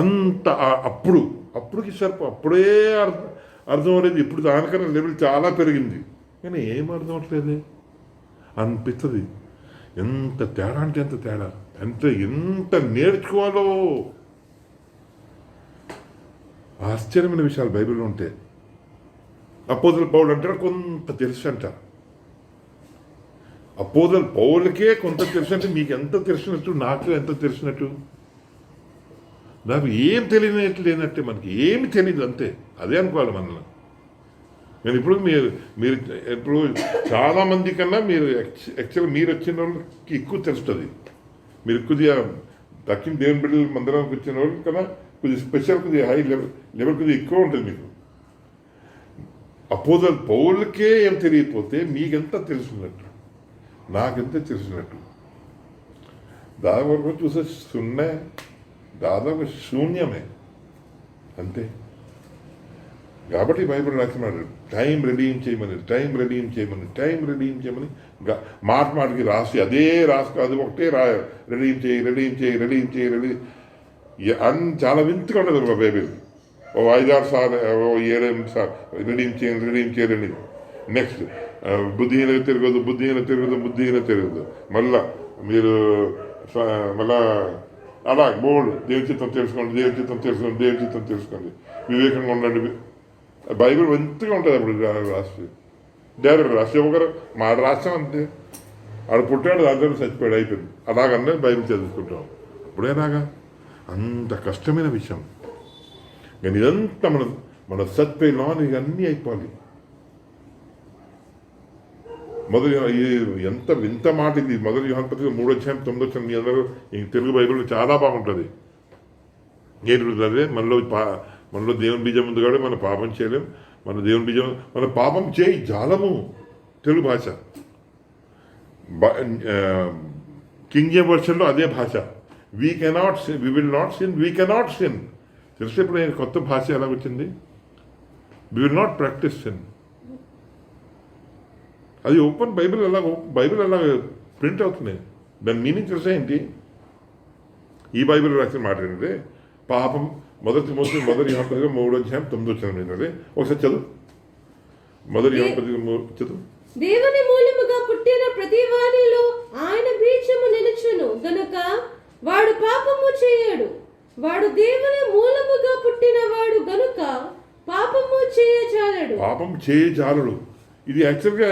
అంత అప్పుడుకి అప్పుడే అర్థం అవ్వలేదు. ఇప్పుడు దానికన్నా లెవెల్ చాలా పెరిగింది, కానీ ఏం అర్థం అవ్వట్లేదు అనిపిస్తుంది. ఎంత తేడా అంటే ఎంత తేడా, ఎంత నేర్చుకోవాలో. ఆశ్చర్యమైన విషయాలు బైబిల్లో ఉంటే. అపోస్తలుడు పౌలు అంటారు కొంత తెలుసు అంట. అపోస్తలుడు పౌలుకే కొంత తెలుసు అంటే మీకు ఎంత తెలిసినట్టు, నాకు ఎంత తెలిసినట్టు. నాకు ఏం తెలియనట్టు లేనట్టే, మనకి ఏమి తెలియదు అంతే. అదే అనుకోవాలి మనల్ని. నేను ఇప్పుడు మీరు ఇప్పుడు చాలామంది కన్నా యాక్చువల్గా మీరు వచ్చిన వాళ్ళకి ఎక్కువ తెలుస్తుంది. మీరు కొద్దిగా దక్షిణ దేవుని బిడ్డల మందిరానికి వచ్చిన వాళ్ళకి కన్నా కొద్దిగా స్పెషల్, కొద్దిగా హై లెవెల్ కొద్దిగా ఎక్కువ ఉంటుంది మీకు. అపోస్తలుడు పౌలుకే ఏం తెలియకపోతే మీకెంత తెలుసున్నట్టు, నాకెంత తెలిసినట్టు. దాదాపు చూసే దాదాపు శూన్యమే అంతే. కాబట్టి బైబిల్ రాసినాడు టైం రెడీమ్ చేయమని, టైం రెడీమ్ చేయమని, టైం రెడీమ్ చేయమని. మాట మాటకి రాసి అదే రాసి అది ఒకటే రెడీమ్ చేయి, రెడీమ్ చేయి, రెడీమ్ చేయి, రెడీ చాలా వింతగా ఉండదు బైబిల్. ఓ 5-6 సార్లు, ఓ 7-8 సార్లు రెడీమ్ చేయండి, రెడీమ్ చేయండి. నెక్స్ట్ బుద్ధిహీన తిరగదు, బుద్ధిహీన తిరగదు, బుద్ధిహీన తిరగదు. మళ్ళా మీరు మళ్ళా అలా బోల్డ్ దేవుని చిత్తం తెలుసుకోండి, దేవుని చిత్తం తెలుసుకోండి, దేవుని చిత్తం తెలుసుకోండి, వివేకంగా ఉండండి. బైబిల్ వింతగా ఉంటుంది అప్పుడు రాసి డైరెక్ట్ రాసి ఒకరు మాట రాష్ట్రం అంతే. ఆడు పుట్టాడు, దాంట్లో చచ్చిపోయాడు, అయిపోయింది. అలాగన్నా బైబిల్ చదువుకుంటాం. అప్పుడేనాగా అంత కష్టమైన విషయం. కానీ ఇదంతా మన చచ్చిపోయినా ఇవన్నీ అయిపోవాలి. ఎంత వింత మాట ఇది. మొదటి యోహాను పత్రిక 3వ అధ్యాయం 9వ వచనం. మీ అందరూ ఈ తెలుగు బైబిల్ చాలా బాగుంటుంది. ఏంటి మనలో దేవుని బీజం ఉంది కాబట్టి మనం పాపం చేయలేం. మన దేవుని బీజం, మన పాపం చేయి జాలము తెలుగు భాష. కింగ్ జేమ్స్ వర్షన్లో అదే భాష. We cannot sin, we will not sin, we cannot sin. తెలిసి ఇప్పుడు కొత్త భాష ఎలా వచ్చింది? We will not practice sin. అది ఓపెన్ బైబిల్ ఎలా ప్రింట్ అవుతున్నాయి. దాని మీనింగ్ తెలిసే ఏంటి? ఈ బైబిల్ రాసిన మాట ఏంటంటే పాపం మొదటి యోహాను పత్రిక 3వ అధ్యాయం 9వ వచనం ఏంటంటే ఒకసారి చదువు. మొదటి యోహాను పత్రిక చదువు. దేవుని మూలముగా పుట్టిన ప్రతి వానిలో ఆయన బీజము నిలుచును గనుక వాడు పాపము చేయడు. వాడు దేవుని మూలముగా పుట్టిన వాడు గనుక పాపము చేయజాలడు. ఇది యాక్చువల్గా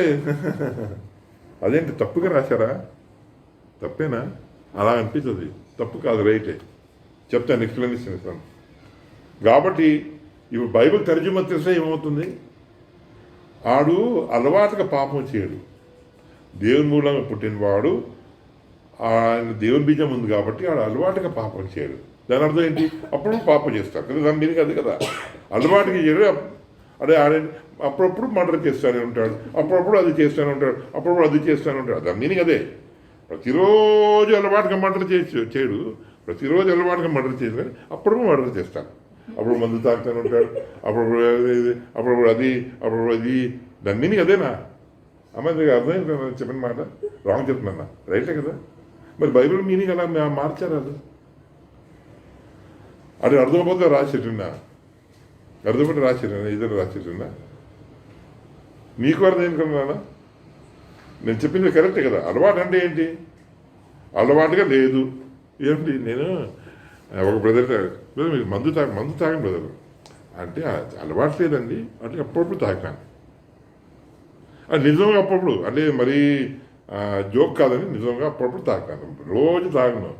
అదేంటి తప్పుగా రాశారా? తప్పేనా? అలా అనిపిస్తుంది. తప్పు కాదు, రైటే. చెప్తాను, ఎక్స్ప్లెనేషన్ ఇస్తాను. కాబట్టి ఇప్పుడు బైబిల్ తర్జుమా తెలిసే ఏమవుతుంది? ఆడు అలవాటుగా పాపం చేయడు. దేవుని మూలంగా పుట్టినవాడు, ఆయన దేవుని బీజం ఉంది కాబట్టి ఆడు అలవాటుగా పాపం చేయడు. దాని అర్థం ఏంటి? అప్పుడు పాపం చేస్తాడు కదా. దాని మీనింగ్ అది కదా. అలవాటుగా చేయడు. అదే ఆడే అప్పుడప్పుడు మర్డర్ చేస్తూనే ఉంటాడు, అప్పుడప్పుడు అది చేస్తూనే ఉంటాడు, అప్పుడప్పుడు అది చేస్తూనే ఉంటాడు. దాని మీనింగ్ అదే. ప్రతిరోజు అలవాటుగా మర్డర్ చేయడు. ప్రతిరోజు అలవాటుగా మర్డర్ చేసి కానీ అప్పుడప్పుడు మర్డర్ చేస్తాడు. అప్పుడు మందు తాగుతూనే ఉంటాడు, అప్పుడప్పుడు అది, అప్పుడప్పుడు అది. దాని మీనింగ్ అదేనా? అమ్మాయి అర్థం చెప్పిన మాట రాంగ్ చెప్తున్నా, రైటే కదా. మరి బైబిల్ మీనింగ్ అలా మార్చారు. అది అర్థమైపోతే రాసేటున్నా, అర్థమైతే రాసేటన్నా, ఇద్దరు రాసేటన్నా. నీకు అర్థం ఏంటన్నా? నేను చెప్పింది కరెక్టే కదా. అలవాటు అంటే ఏంటి? అలవాటుగా లేదు. ఏమిటి? నేను ఒక బ్రదర్ మీరు మందు తాగండి బ్రదర్ అంటే అలవాటు లేదండి అంటే అప్పుడప్పుడు తాగాను. అది నిజంగా అప్పుడప్పుడు, అంటే మరీ జోక్ కాదని నిజంగా అప్పుడప్పుడు తాగాను. రోజు తాగను.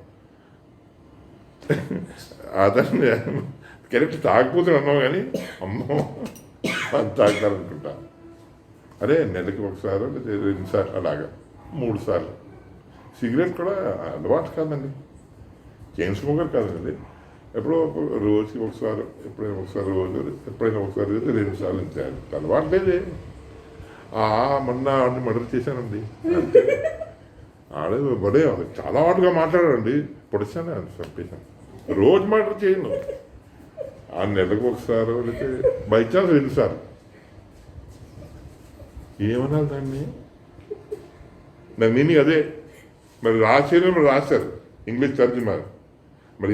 అతన్ని కరెక్ట్ తాగిపోతే అన్నావు కానీ అమ్మో అది తాగుతారనుకుంటా. అరే నెలకి ఒకసారి లేదా 2 సార్లు, అలాగా 3 సార్లు. సిగరెట్ కూడా అలవాటు కాదండి, చైన్ స్మోకర్ కాదండి. ఎప్పుడో రోజుకి ఒకసారి, ఎప్పుడైనా ఒకసారి రోజు, ఎప్పుడైనా ఒకసారి 2 సార్లు ఇచ్చారు. అలవాటు లేదే. మొన్న అన్ని మర్డర్ చేశానండి. ఆడే బడే చాలా వాటుగా మాట్లాడాడండి. పొడిచాను, చంపేశాను. రోజు మర్డర్ చేయను. నెలకు ఒకసారి లేకపోతే బై ఛాన్స్ 2 సార్లు. ఏమన్నారు దాన్ని? దాని మీనింగ్ అదే. మరి రాశారు ఇంగ్లీష్ తర్జుమా. మరి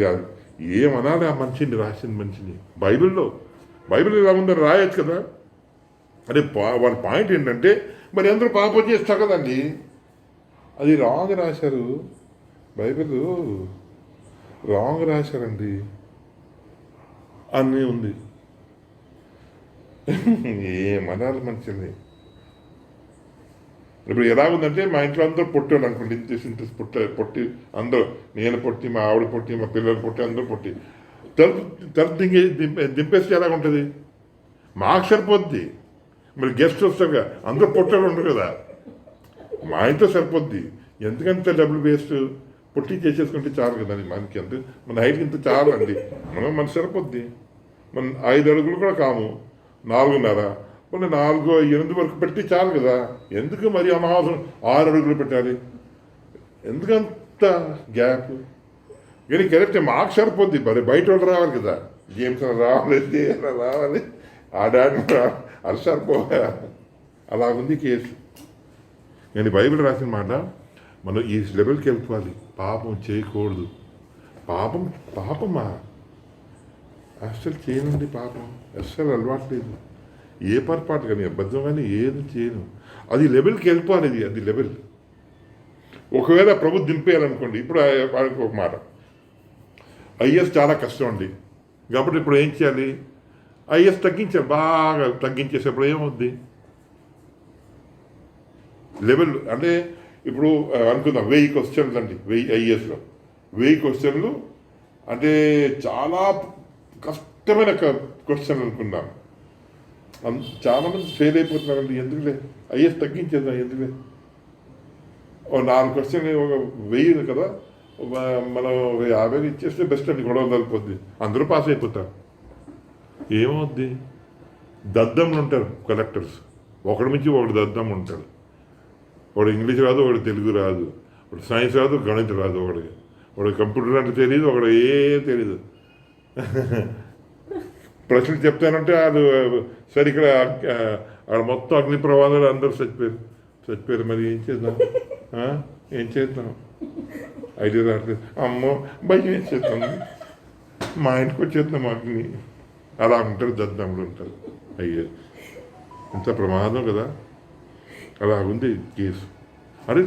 ఏమనాలి ఆ మనిషిని, రాసిన మనిషిని? బైబిల్ ఇలా ఉందని రాయొచ్చు కదా. అదే వాళ్ళ పాయింట్ ఏంటంటే మరి అందరూ పాపం చేస్తారు కదండి. అది రాంగ్ రాశారు. బైబిల్ రాంగ్ రాశారండి అన్నీ ఉంది. ఏమనాలి మనిషిని? ఇప్పుడు ఎలా ఉందంటే మా ఇంట్లో అందరూ పొట్టాడు అనుకోండి, ఇంత పొట్టి అందరూ, నేను పొట్టి, మా ఆవిడ పొట్టి, మా పిల్లలు పొట్టి, అందరూ పొట్టి. తలుపు దింపేస్తే ఎలా ఉంటుంది? మాకు సరిపోద్ది. మరి గెస్ట్ వస్తారుగా, అందరూ పొట్టాడు ఉండరు కదా. మా ఇంట్లో సరిపోద్ది. ఎందుకంటే డబ్బులు వేస్ట్, పొట్టి చేసేసుకుంటే చాలు కదా. మనకి ఎంత, మన హైట్కి ఇంత చాలు అండి. మనకు సరిపోద్ది. మన 5 అడుగులు కూడా కాము, 4.5, మన 4-8 వరకు పెట్టి చాలు కదా. ఎందుకు మరి అనవసరం 6 అడుగులు పెట్టాలి? ఎందుకంత గ్యాప్? కానీ కరెక్ట్ మాకు సరిపోద్ది. మరి బయట వాళ్ళు రావాలి కదా. జేమ్స్ రావాలి, రావాలి, ఆ డాడీ అరిసారు పోయా అలా ఉంది కేసు. కానీ బైబిల్ రాసిన మాట మనం ఈ లెవెల్కి వెళ్ళిపోవాలి. పాపం చేయకూడదు. పాపమా అస్సలు చేయనండి. పాపం అస్సలు అలవాట్లేదు. ఏ పొరపాటు కానీ అబద్ధం కానీ ఏది చేయను. అది లెవెల్కి వెళ్ళిపోవాలి. అది లెవెల్. ఒకవేళ ప్రభు దింపేయాలనుకోండి, ఇప్పుడు వాళ్ళకి ఒక మాట, ఐఎస్ చాలా కష్టం అండి, కాబట్టి ఇప్పుడు ఏం చేయాలి? ఐఎస్ తగ్గించాలి, బాగా తగ్గించేసేప్పుడు ఏమవుద్ది? లెవెల్ అంటే ఇప్పుడు అనుకుందాం 1000 క్వశ్చన్లు అండి, 1000 ఐఏఎస్లో 1000 క్వశ్చన్లు అంటే చాలా కష్టమైన క్వశ్చన్లు అనుకుందాం. చాలామంది ఫెయిల్ అయిపోతున్నారండి. ఎందుకులే ఐఏఎస్ తగ్గించేద్దాం, ఎందుకులే ఓ 4 క్వశ్చన్లు ఒక 1000 కదా, మనం 50 ఇచ్చేస్తే బెస్ట్ అండి, గొడవ కలిపోద్ది, అందరూ పాస్ అయిపోతారు. ఏమవుద్ది? దద్దమ్లు ఉంటారు కలెక్టర్స్, ఒకటి నుంచి ఒకటి దద్దమ్లు ఉంటాడు. ఒకడు ఇంగ్లీష్ రాదు, ఒకటి తెలుగు రాదు, ఒకటి సైన్స్ రాదు, గణితం రాదు, ఒకటి కంప్యూటర్ అంటే తెలియదు, ఒకటి తెలీదు. ప్రశ్నలు చెప్తానంటే వాళ్ళు సరే ఇక్కడ ఆడ మొత్తం అగ్ని ప్రమాదాలు అందరూ చచ్చిపోయారు. మరి ఏం చేద్దాం? ఐడియా రావట్లేదు. అమ్మో భయం ఏం చేద్దాం, మా ఇంటికి వచ్చేద్దాం అగ్ని. అలా ఉంటారు, దద్దమ్ములు ఉంటారు. అయ్యే ఇంత ప్రమాదం కదా. అలా ఉంది కేసు. అరే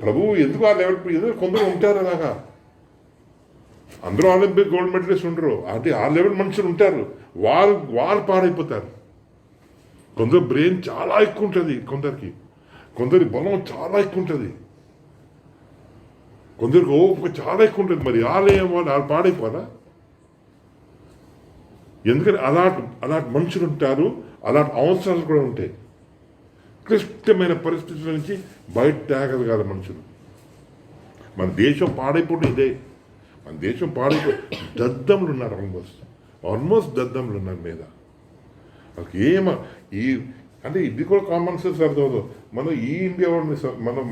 ప్రభువు ఎందుకు ఆ లెవెల్, ఎందుకు కొందరు ఉంటారు అలాగా. అందరూ ఒలింపిక్ గోల్డ్ మెడలిస్ట్ ఉండరు, అంటే ఆ లెవెల్ మనుషులు ఉంటారు, వాళ్ళు పాడైపోతారు. కొందరు బ్రెయిన్ చాలా ఎక్కువ ఉంటుంది, కొందరి బలం చాలా ఎక్కువ ఉంటుంది, కొందరికి ఓపిక చాలా ఎక్కువ ఉంటుంది. మరి వాళ్ళు పాడైపోరా? ఎందుకని అలాంటి మనుషులు ఉంటారు, అలాంటి అవసరాలు కూడా ఉంటాయి. క్లిష్టమైన పరిస్థితుల నుంచి బయట తేగలగాలి మనుషులు. మన దేశం పాడైపోవడం ఇదే. మన దేశం దద్దములు ఉన్నారు, ఆల్మోస్ట్ దద్దములు ఉన్నారు మీద. వాళ్ళకి అంటే ఇది కూడా కామన్ సెన్స్ అర్థమవుతుంది. మనం ఈ ఇండియా వాడిని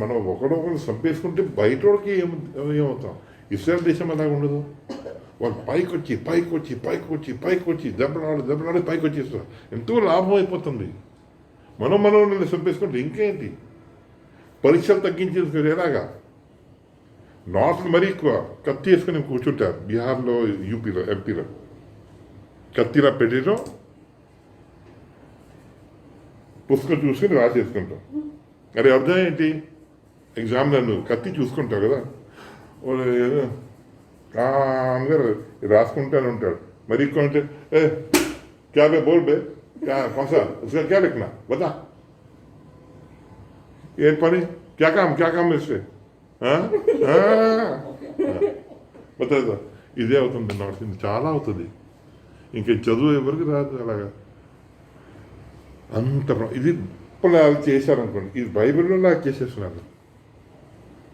మనం ఒకడొకరు చంపేసుకుంటే బయట వాడికి ఏమవుతాం? ఇస్రాయల్ దేశం అలాగ ఉండదు. వాళ్ళు పైకి వచ్చి దెబ్బలాడి పైకి వచ్చేస్తారు. ఎంతో లాభం అయిపోతుంది. మనం చంపేసుకుంటే ఇంకేంటి? పరీక్షలు తగ్గించేసుకుని ఎలాగా? నార్త్లు మరీ ఎక్కువ కత్తి వేసుకుని కూర్చుంటారు. బీహార్లో, యూపీలో, ఎంపీలో కత్తిలా పెట్టడం, పుస్తకం చూసుకుని రాసేసుకుంటాం. అది అర్థం ఏంటి? ఎగ్జామ్ నన్ను కత్తి చూసుకుంటావు కదా, అందరు రాసుకుంటానే ఉంటాడు. మరి ఎక్కువ అంటే క్యా బే బోల్ బే, क्या लिखना बता, ये पढ़ी क्या काम इससे బతా. ఇదే అవుతుంది నార్త్ ఇండియా, చాలా అవుతుంది. ఇంకా చదువు ఎవరికి రాదు అలాగా. అంత ఇది ఇప్పుడు వాళ్ళు చేశారనుకోండి, ఇది బైబిల్లో లాగా చేసేస్తున్నారు.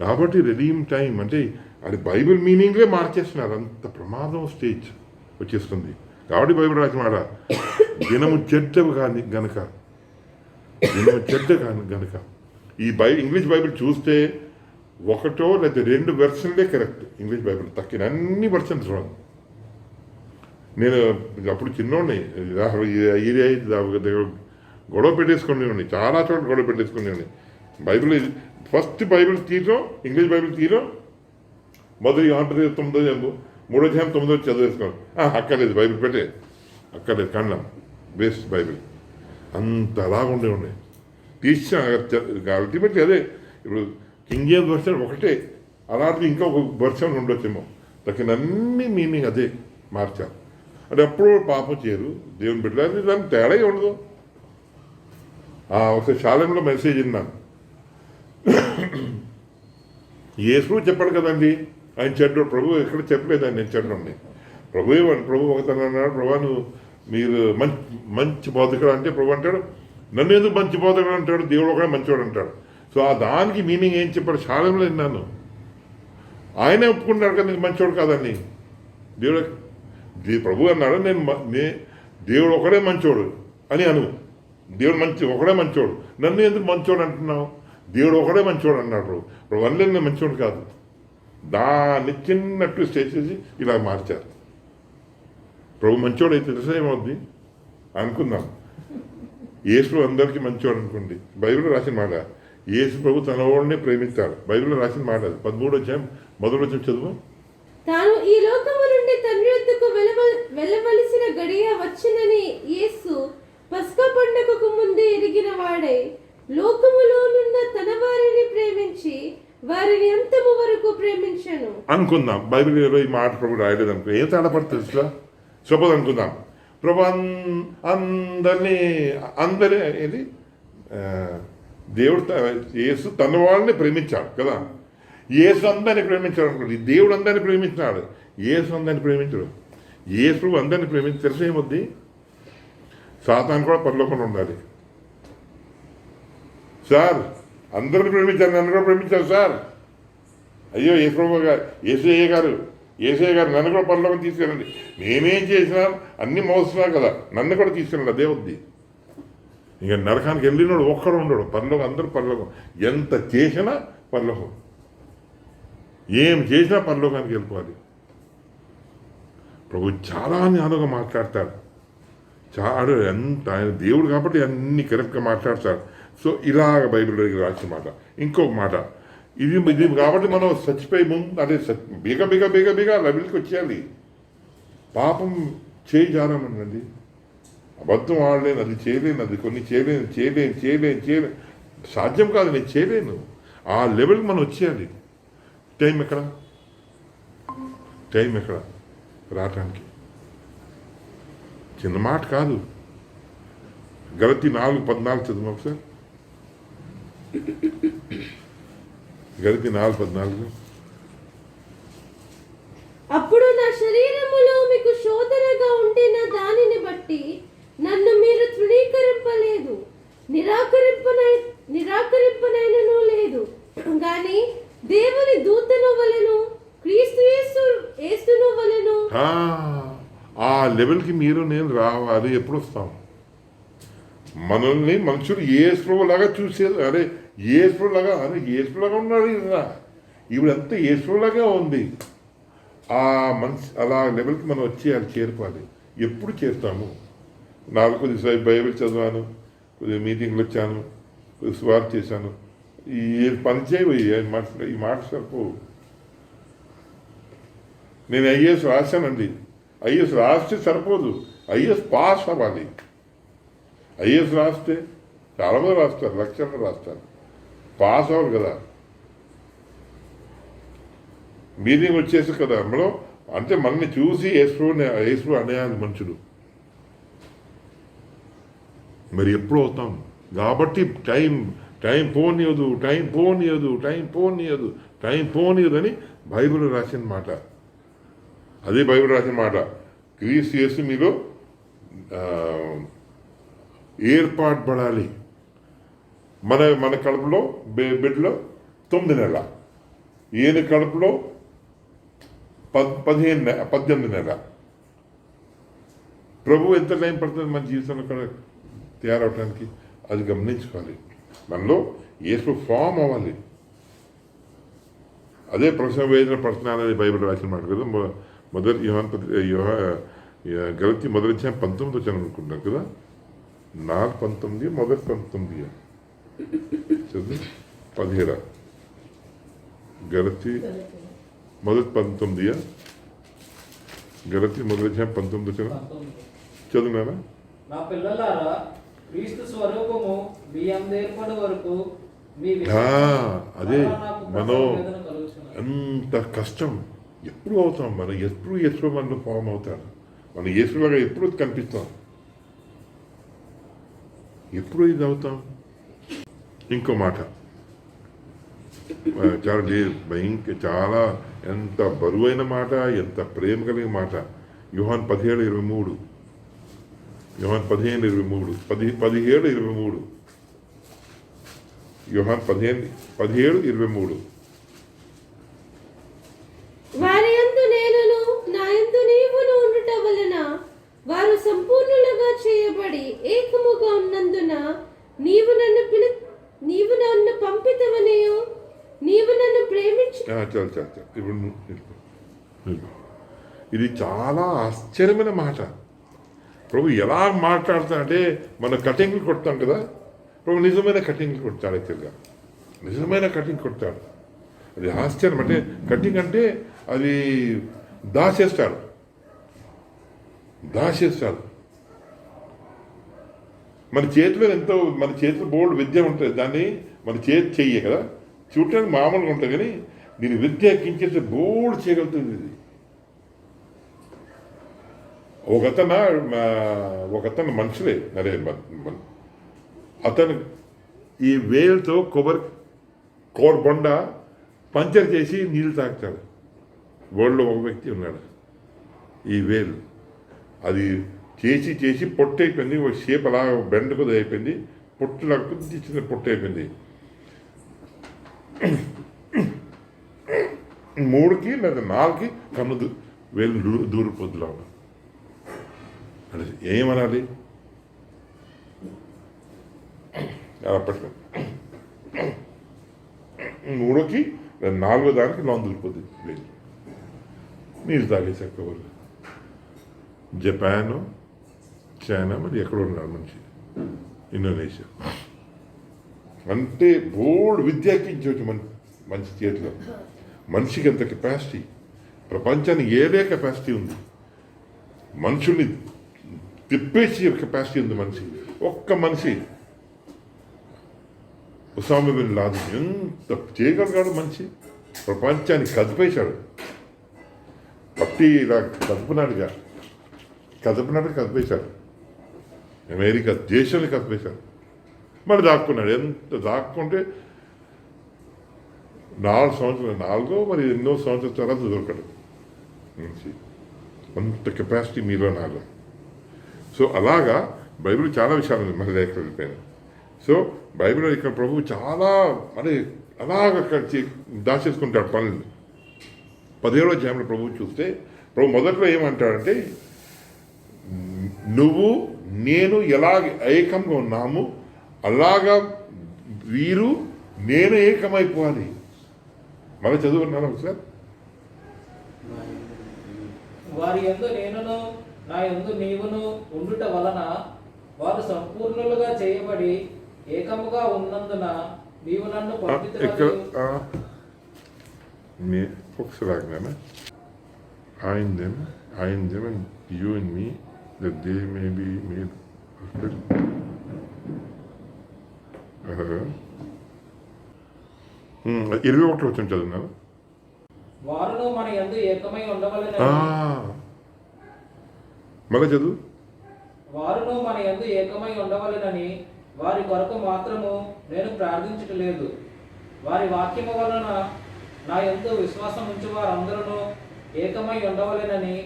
కాబట్టి రెడీమ్ టైం అంటే అది బైబిల్ మీనింగ్లే మార్చేస్తున్నారు. అంత ప్రమాదం స్టేజ్ వచ్చేస్తుంది. కాబట్టి బైబిల్ రాసిన మాట, దినము చెడ్డవి కాని గనక ఈ ఇంగ్లీష్ బైబిల్ చూస్తే ఒకటో లేదా 2 వెర్షన్లే కరెక్ట్. ఇంగ్లీష్ బైబిల్ తక్కిన అన్ని వెర్షన్స్ రాంగ్. నేను అప్పుడు చిన్నోడిని గొడవ పెట్టేసుకునేవాడిని, చాలా చోట్ల గొడవ పెట్టేసుకునేవాడిని. బైబిల్ ఫస్ట్ బైబిల్ తీయడం, ఇంగ్లీష్ బైబిల్ తీయడం, మొదటి 3వ అధ్యాయం 9వ చదివేసుకోండి. అక్కర్లేదు బైబిల్ పెట్టే, అక్కర్లేదు కన్నాం, వేస్ట్ బైబిల్. అంత అలాగ ఉండేవాడిని. తీసిన అల్టిమేట్లీ అదే. ఇప్పుడు కింగ్ జేమ్స్ వర్షన్ ఒకటే, అలాంటిది ఇంకా ఒక వర్షన్ ఉండొచ్చేమో. తక్కిన అన్ని మీనింగ్ అదే మార్చారు. అంటే అప్పుడు పాపం చేయరు, దేవుని బిడ్డలు, దానికి తేడా ఉండదు. ఒకసారి శాలెంలో మెసేజ్ విన్నాను. యేసు చెప్పాడు కదండి, ఆయన చెడ్డోడు. ప్రభు ఎక్కడ చెప్పలేదు ఆయన నేను చెడ్డోడిని. ప్రభు ఒకతను అన్నాడు, ప్రభు మీరు మంచి బోధకుడు అంటే ప్రభు అంటాడు, నన్ను ఎందుకు మంచి బోధకుడు అంటాడు, దేవుడు ఒకడే మంచివాడు అంటాడు. సో దానికి మీనింగ్ ఏం చెప్పాడు శాలెంలో విన్నాను. ఆయనే ఒప్పుకుంటాడు కదా నేను మంచివాడు కాదని. ప్రభు అన్నాడు, దేవుడు ఒకడే మంచోడు అని అను. దేవుడు ఒకడే మంచోడు, నన్ను ఎందుకు మంచోడు అంటున్నావు? దేవుడు ఒకడే మంచోడు అన్నాడు. ప్రభు అన్నీ నేను మంచోడు కాదు. దాన్ని చిన్న ట్విస్ట్ వేసేసి ఇలా మార్చారు. ప్రభు మంచోడు అయితే తెలుసా ఏమవుద్ది? అనుకుందాం. యేసు అందరికీ మంచివాడు అనుకోండి. బైబిల్లో రాసిన మాట, యేసు ప్రభు తన వాడినే ప్రేమిస్తాడు. బైబిల్లో రాసిన మాట అది. 13 అధ్యాయం మొదటి వచనం చదువు. తాను ఈ లోకము నుండి తండ్రి వద్దకు వెళ్ళవలసిన గడియ వచ్చినని యేసు పస్కా పండగకు ముందే ఎరిగిన వాడై లోకములోనున్న తన వారిని ప్రేమించి వారిని అంతము వరకు ప్రేమించాను అనుకుందాం. బైబిల్లో ఈ మాట ప్రభు రాయలేదు అనుకో, ఏం తేడాపడుతుంది సార్? సపోజ్ అనుకుందాం, ప్రభు అందరి ఏది దేవుడు యేసు తన వాళ్ళని ప్రేమించాడు కదా. యేసు అందరిని ప్రేమించాడు అనుకోండి. దేవుడు అందరిని ప్రేమించినాడు, యేసు అందరిని ప్రేమించడు. యేసు అందరిని ప్రేమించి తెలిసి ఏమొద్ది? సాతాను కూడా పరలోకంలో ఉండాలి. సార్ అందరిని ప్రేమించారు, నన్ను కూడా ప్రేమించారు సార్. అయ్యో యేసు గారు, ఏసయ్య గారు నన్ను కూడా పరలోకం తీసుకెళ్ళండి. నేనేం చేసినా అన్ని మోస్తున్నా కదా, నన్ను కూడా తీసుకెళ్ళండి. అదే వద్ది. ఇంకా నరకానికి వెళ్ళినోడు ఒక్కడు ఉండడు. పరలోకం అందరూ పరలోకం. ఎంత చేసినా పరలోకం, ఏం చేసినా పరలోకానికి వెళ్ళిపోవాలి. ప్రభు చాలా జ్ఞానంగా మాట్లాడతాడు. చాలా ఎంత ఆయన దేవుడు కాబట్టి అన్ని కరెక్ట్గా మాట్లాడతాడు. సో ఇలాగ బైబిల్లో రాసిన మాట. ఇంకొక మాట, ఇది కాబట్టి మనం చచ్చిపోయి ముందు అదే బిగ లెవెల్కి వచ్చేయాలి. పాపం చేయి జారమనండి, అబద్ధం ఆడలేను, అది చేయలేను, అది కొన్ని చేయలేను, సాధ్యం కాదు, నేను చేయలేను. ఆ లెవెల్కి మనం వచ్చేయాలి. టైం ఎక్కడ రావటానికి? చిన్న మాట కాదు. గలతీ 4:14 చదువు ఒకసారి. గలతీ 4:14. అప్పుడు నా శరీరములో మీకు శోధనగా ఉండిన దానిని బట్టి నన్ను మీరు తృణీకరింపలేదు, నిరాకరింపనైనను లేదు. గాని దేవుని దూతను వలెను క్రీస్తు యేసును వలెను. ఆ లెవెల్కి మీరు నేను రావాలి. ఎప్పుడు వస్తాం? మనల్ని మనుషులు యేసులాగా చూసేది. అరే యేసులాగా ఉన్నాడు కదా, ఇవిడంతా యేసులాగా ఉంది. ఆ మనిషి అలా లెవెల్కి మనం వచ్చేయాలి, చేరుకోవాలి. ఎప్పుడు చేరుతాము? నాకు కొద్దిసేపు బైబిల్ చదివాను, కొద్దిగా మీటింగ్లు వచ్చాను, కొద్ది స్వార్థ చేశాను, ఈ పని చేయవు. ఈ మాట సరిపోవు. నేను ఐఏఎస్ రాశానండి. ఐఏఎస్ రాస్తే సరిపోదు, ఐఏఎస్ పాస్ అవ్వాలి. ఐఏఎస్ రాస్తే చాలామంది రాస్తారు, లక్షల్లో రాస్తారు, పాస్ అవ్వాలి కదా. మీటింగ్ వచ్చేసి కదా మనం, అంటే మనల్ని చూసి యేసు అనేయాలి మనుషులు. మరి ఎప్పుడు అవుతాం? కాబట్టి టైం పోనీయదు అని బైబిల్ రాసిన మాట. అదే బైబిల్ రాసిన మాట. క్రీస్తు యేసు మీలో ఏర్పాటుపడాలి. మన కడుపులో బిడ్డలో 9 నెలల, ఈయన కడుపులో 18 నెలల. ప్రభు ఎంత టైం పడుతుంది మన జీవితంలో కూడా తయారవడానికి? అది గమనించుకోవాలి. మనలో యేసు ఫామ్ అవ్వాలి. అదే ప్రసవ వేదన పడుతున్నానని బైబిల్ రాసిన మాట కదా. మొదటి గలతీ మొదటి అధ్యాయం 19 వచ్చాను అనుకుంటున్నాను కదా. 4:19 మొదటి 19 చదువు. 17 గలతీ మొదటి 19 గలతీ మొదటి అధ్యాయం 19 వచ్చాను. చదువునారా? నా పిల్లలారా, క్రీస్తు స్వరూపము మీ ఏర్పడే వరకు అదే మనం అంత కష్టం ఎప్పుడు అవుతాం? మనం ఎప్పుడు మనలో ఫామ్ అవుతాడు. మనం యేసులాగా ఎప్పుడు కనిపిస్తాం, ఎప్పుడు ఇది అవుతాం. ఇంకో మాట చాలా ఎంత బరువైన మాట, ఎంత ప్రేమ కలిగిన మాట. యోహాన్ 17:23. యోహాన్ 17:23. యోహాన్ 17:23. వారి యందు నేనును నా యందు నీవును ఉండుట వలన వారు సంపూర్ణులుగా చేయబడి ఏకముగా ఉన్నందున నీవు నన్ను పంపితవనియు నీవు నన్ను ప్రేమించు. ఇది చాలా ఆశ్చర్యమైన మాట. ప్రభు ఎలా మాట్లాడతాడంటే మన కటింగ్లు కొడతాం కదా, ప్రభు నిజమైన కటింగ్లు కొడతాడు. యాక్చువల్గా నిజమైన కటింగ్ కొడతాడు. అది ఆశ్చర్యం. అంటే కటింగ్ అంటే అది దాచేస్తాడు. మన చేతిలో బోల్డ్ విద్య ఉంటుంది. దాన్ని మన చేతి చెయ్యే కదా, చూడటానికి మామూలుగా ఉంటుంది, కానీ దీని విద్య ఎక్కించేస్తే బోల్డ్ చేయగలుగుతుంది ఇది. ఒకతను మనుషులే అదే అతను ఈ వేలుతో కోడి బొండ పంచర్ చేసి నీళ్ళు తాగుతాడు. వరల్డ్లో ఒక వ్యక్తి ఉన్నాడు. ఈ వేలు అది చేసి పొట్టు అయిపోయింది. ఒక షేప్ అలా బెండ్ కొద్ది అయిపోయింది, పొట్టులా కొద్ది చిన్న పొట్టు అయిపోయింది. 3కి లేదా 4కి కన్ను వేలు దూరిపోద్దులా అంటే ఏమనాలి? అలా పట్టుకో 3కి 4వ దానికి లోన్ దూరిపోద్ది వేలు. నీళ్ళు తాగేసారు కవర్లు. జపాన్, చైనా, మరి ఎక్కడ ఉన్నారు మనిషి, ఇండోనేషియా. అంటే బోల్డ్ విద్య ఎక్కించవచ్చు మనిషి చేతిలో. మనిషికి ఎంత కెపాసిటీ, ప్రపంచానికి ఏదే కెపాసిటీ ఉంది. మనుషుల్ని తిప్పేసి కెపాసిటీ ఉంది మనిషి. ఒక్క మనిషి ఉసామా బిన్ లాదెన్ ఎంత చేయగలిగాడు మనిషి. ప్రపంచాన్ని కదిపేశాడు. పట్టి ఇలా కదిపేశాడు. అమెరికా దేశాన్ని కదిపేశాడు. మరి దాక్కున్నాడు. ఎంత దాక్కుంటే 4 సంవత్సరాలు మరి ఎన్నో సంవత్సరాల తర్వాత దొరకడు మనిషి. అంత కెపాసిటీ మీలో నాలో. సో అలాగా బైబిల్ చాలా విషయాలు ఉంది. మళ్ళీ ఎక్కడ వెళ్ళిపోయాను. సో బైబిల్లో ఇక్కడ ప్రభువు చాలా మరి అలాగ దాచేసుకుంటాడు పనులు. 17వ అధ్యాయంలో ప్రభువు చూస్తే ప్రభు మొదట్లో ఏమంటాడంటే, నువ్వు నేను ఎలాగ ఏకంగా ఉన్నాము అలాగా వీరు నేను ఏకమైపోవాలి. మళ్ళీ చదువుకున్నాను ఒకసారి. వారి యందు నేనును నా యందు నీవును ఉండుట వలన వారు సంపూర్ణులుగా చేయబడి ఏకముగా ఉన్నందున నీవు నన్ను ఇక్కడ ఒకసారి ఆగినా, ఆయన them and you and me, that they may be made perfect. 21 వచ్చిన చదువున్నాను. వారును మన యందు ఏకమై ఉండవలెనని మళ్ళీ చదువు. వారును మన యందు ఏకమై ఉండవలెనని వారి కొరకు మాత్రము నేను ప్రార్థించట్లేదు. వారి వాక్యము వలన నా యందు విశ్వాసం ఉంచు వారందరూ ఏకమై ఉండవలెనని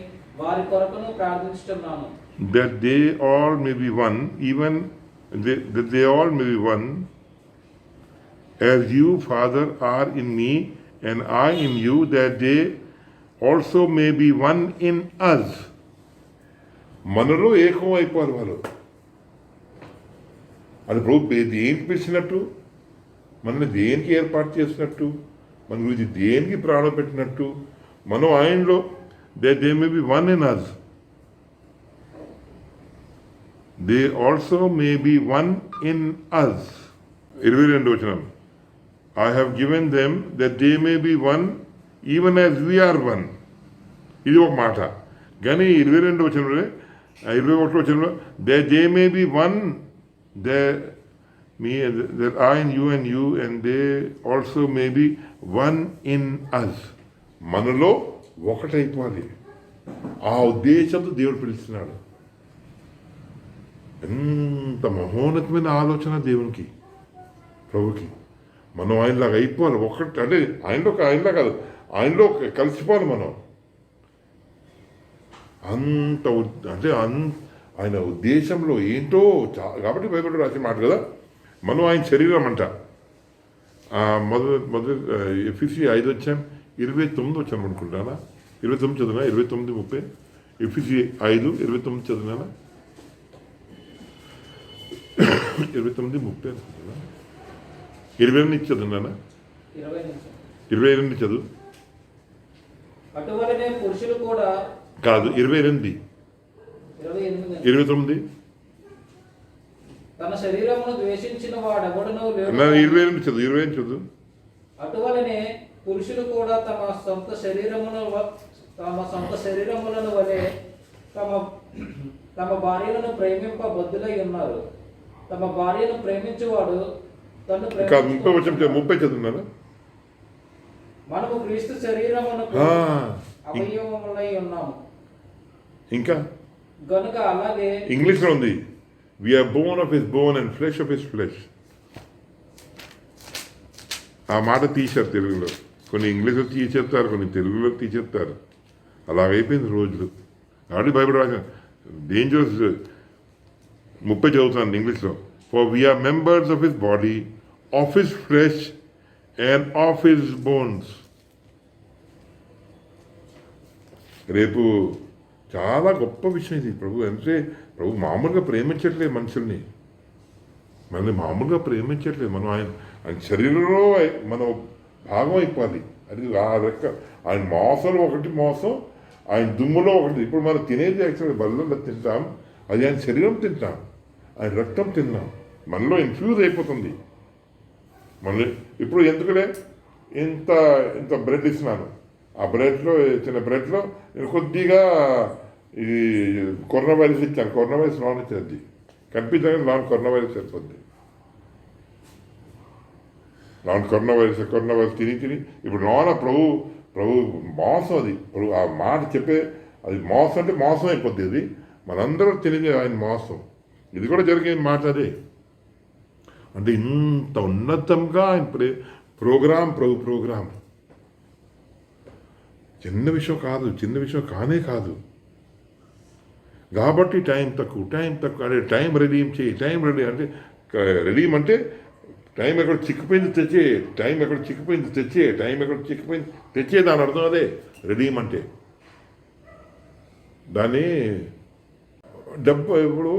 వారి కొరకును ప్రార్థించుతున్నాను. That they all may be one, even that they all may be one, as you, Father, are in me, and I in you, that they also may be one in us. మనలో ఏకం అయిపోవాలి వాళ్ళు. అది ప్రభు దేనికి పిలిచినట్టు, మనల్ని దేనికి ఏర్పాటు చేసినట్టు, మన గురించి దేనికి ప్రాణం పెట్టినట్టు, మనం ఆయనలో they may be one in us. They also may be one in us. 22 వచనం. I have given them that they may be one even as we are one. ఇది ఒక మాట. కానీ 22 వచనంలో 21 వచనంలో that they may be one, that I and you and they also may be one in us. మనలో ఒకటైపోవాలి. ఆ ఉద్దేశంతో దేవుడు పిలుస్తున్నాడు. ఎంత మహోన్నతమైన ఆలోచన దేవునికి, ప్రభుకి. మనం ఆయనలాగా అయిపోవాలి. ఒకటి అంటే ఆయనలా కాదు, ఆయనలో కలిసిపోవాలి మనం. అంటే ఆయన ఉద్దేశంలో ఏంటో కాబట్టి బైబిల్ రాసిన మాట కదా. మనం ఆయన శరీరం అంట. మొదటి ఎఫ్ఎస్సి 5:29 వచ్చాను అనుకుంటానా. 29 చదివినా, 29:30. ఎఫ్ఎస్సి 5:29 చదివినా, 29:30 అనుకుంటున్నా. 22 చదివినానా, 22 చదువు. అటువలనే పురుషులు కూడా కాదు, 22. 28. 29 తన శరీరమును ద్వేషించిన వాడెవడనూ లేడు. 28 చదువు 28 చదువు. అటువలనే పురుషులు కూడా తమ సొంత శరీరములను వలె తమ భార్యలను ప్రేమింప బద్దులై ఉన్నారు. తమ భార్యను ప్రేమించువాడు తను ఇంకా 30 చదువున్నారా? మనము క్రీస్తు శరీరమునకు అవయవములై ఉన్నాము. ఇంకా గనుక అలాగే ఇంగ్లీష్లో ఉంది, we are bone of his bone and flesh of his flesh. ఆ మాట తీశారు తెలుగులో, కొన్ని ఇంగ్లీష్లో తీసేస్తారు, కొన్ని తెలుగులో తీసేస్తారు. అలాగైపోయింది రోజులు. ఆల్రెడీ బైబిల్ రాసిన డేంజరస్ 30 చదువుతాను ఇంగ్లీష్లో. For we are members of his body, of his flesh and of his bones. రేపు చాలా గొప్ప విషయం ఇది. ప్రభు మామూలుగా ప్రేమించట్లేదు మనుషుల్ని, మనల్ని మామూలుగా ప్రేమించట్లేదు. మనం ఆయన శరీరంలో మనం భాగం అయిపోవాలి. అది ఆ లెక్క. ఆయన మాంసంలో ఒకటి మాంసం, ఆయన దుమ్ములో ఒకటి. ఇప్పుడు మనం తినేది యాక్చువల్గా బల్లలో తింటాం, అది ఆయన శరీరం తింటాం, ఆయన రక్తం తిన్నాం, మనలో ఇన్ఫ్యూజ్ అయిపోతుంది. మళ్ళీ ఇప్పుడు ఎందుకులే ఇంత ఇంత బ్రెడ్ ఇస్తున్నాను, ఆ బ్రెడ్లో చిన్న బ్రెడ్లో నేను కొద్దిగా ఇది కరోనా వైరస్ ఇచ్చాను. కరోనా వైరస్ లోన్ ఇచ్చేది కనిపించగానే లోన్ కరోనా వైరస్ సరిపోద్ది. లోన్ కరోనా వైరస్ తిని ఇప్పుడు లోన ప్రభు మోసం. అది ప్రభు ఆ మాట చెప్పే, అది మోసం అంటే మోసం అయిపోద్ది. అది మనందరూ తినేది ఆయన మోసం. ఇది కూడా జరిగే మాట అదే. అంటే ఇంత ఉన్నతంగా ఆయన ప్రోగ్రాం చిన్న విషయం కానే కాదు. కాబట్టి టైం తక్కువ అంటే టైం రెడీమ్ చేయి. టైం రెడీ అంటే రెడీమ్ అంటే టైం ఎక్కడ చిక్కిపోయింది తెచ్చే, టైం ఎక్కడ చిక్కిపోయింది తెచ్చే దాని అర్థం అదే రెడీమ్ అంటే. దాన్ని డబ్బు ఇప్పుడు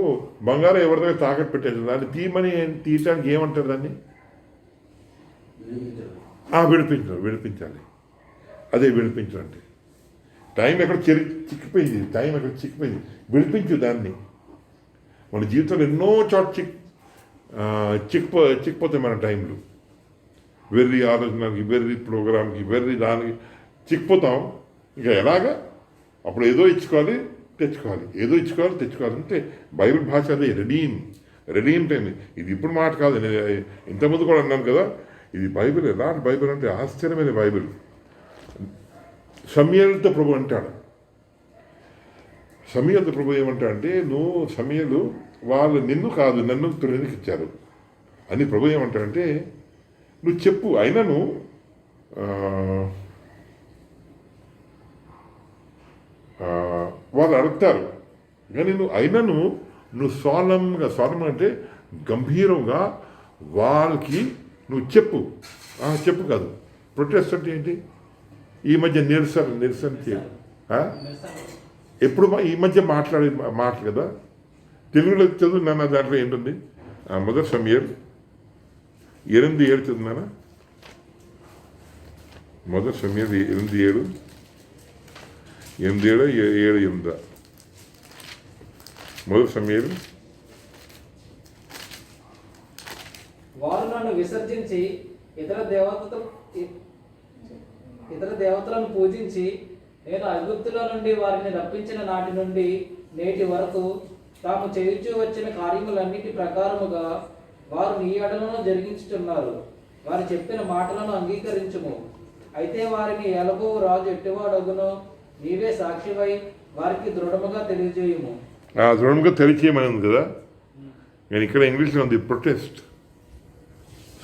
బంగారం ఎవరి దగ్గర తాకట్టు పెట్టేది, దాన్ని తీయటానికి ఏమంటారు దాన్ని? విడిపించాలి. అదే విడిపించడం అంటే. టైం ఎక్కడ చిక్కిపోయింది, విడిపించు దాన్ని. మన జీవితంలో ఎన్నో చోట చిక్కిపోతాయి మన టైంలో. వెర్రి ఆలోచనకి, వెర్రి ప్రోగ్రామ్కి, వెర్రి దానికి చిక్కిపోతాం. ఇంకా ఎలాగా? అప్పుడు ఏదో ఇచ్చుకోవాలి తెచ్చుకోవాలి అంటే బైబిల్ భాష అదే రెడీమ్ టైం. ఇది ఇప్పుడు మాట కాదు, నేను ఇంతకుముందు కూడా అన్నాను కదా. ఇది బైబిల్. ఎలాంటి బైబిల్ అంటే ఆశ్చర్యమైన బైబిల్. సమూయేలుతో ప్రభు అంటాడు, సమూయేలుతో ప్రభు ఏమంటాడంటే, నువ్వు సమూయేలు వాళ్ళు నిన్ను కాదు నన్ను తొలికి ఇచ్చారు అని ప్రభు ఏమంటాడంటే, నువ్వు చెప్పు. అయినను వాళ్ళు అడుగుతారు కానీ నువ్వు సోలం అంటే గంభీరంగా వాళ్ళకి నువ్వు చెప్పు కాదు. ప్రొటెస్ట్ అంటే ఏంటి? ఈ మధ్య నిరసన ఎప్పుడు ఈ మధ్య మాట్లాడే మాటలు కదా. తెలుగులో చదువు నాన్న, దాంట్లో ఏంటుంది? మొదటి సమూయేలు 8:7 చదువున్నానా? మొదటి సమూయేలు 8:7 7:8 మొదటి సమూయేలు. వారు నన్ను విసర్జించి ఇతర దేవతలను పూజించి నేను ఐగుప్తులో నుండి వారిని రప్పించిన నాటి నుండి నేటి వరకు తాము చేయించు వచ్చిన కార్యములన్నిటి ప్రకారముగా వారు నీ ఎడలను జరిగించుతున్నారు. వారు చెప్పిన మాటలను అంగీకరించుము. అయితే వారిని ఎలగో రాజు ఎట్టివాడగునో నీవే సాక్షివై వారికి దృఢముగా తెలియజేయము. దృఢంగా తెలియచేయమని ఉంది కదా. నేను ఇక్కడ ఇంగ్లీష్లో ఉంది ప్రొటెస్ట్,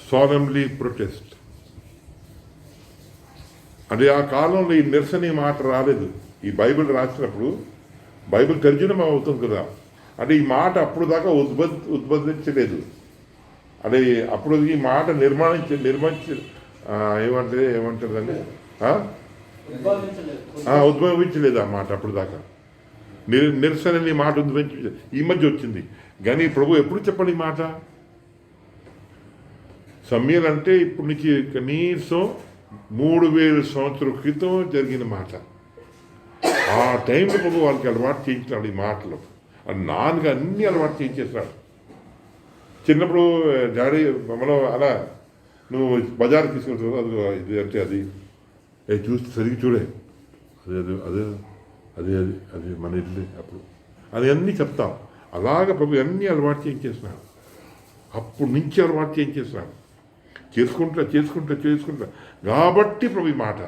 సాలెమ్లీ ప్రొటెస్ట్. అంటే ఆ కాలంలో ఈ నిరసన మాట రాలేదు. ఈ బైబిల్ రాసినప్పుడు బైబిల్ తర్జుమా అవుతుంది కదా. అంటే ఈ మాట అప్పుడు దాకా ఉద్భవించలేదు. అంటే అప్పుడు ఈ మాట ఏమంటారండి ఉద్భవించలేదు ఆ మాట అప్పుడు దాకా. నిరసన అనే మాట ఉద్భవించలేదు, ఈ మధ్య వచ్చింది. కానీ ప్రభు ఎప్పుడు చెప్పండి ఈ మాట? సమూయేలు అంటే ఇప్పుడు నుంచి కనీసం 3000 సంవత్సరాల క్రితం జరిగిన మాట. ఆ టైంలో ప్రభు వాళ్ళకి అలవాటు చేయించినాడు ఈ మాటలు. నాన్నగా అన్నీ అలవాటు చేయించేస్తున్నాడు. చిన్నప్పుడు డాడీ మనం అలా నువ్వు బజార్ తీసుకెళ్తావు, అది ఇది అంటే అది చూసి సరిగ్గా చూడే, అదే అదే అదే అదే అది అది మన ఇల్లు అప్పుడు అది అన్నీ చెప్తాం. అలాగ ప్రభు అన్నీ అలవాటు చేయించేస్తున్నాడు. అప్పుడు నుంచి అలవాటు చేయించేస్తున్నాడు. చేసుకుంటా చేసుకుంటా చేసుకుంటా కాబట్టి ప్రభు ఈ మాట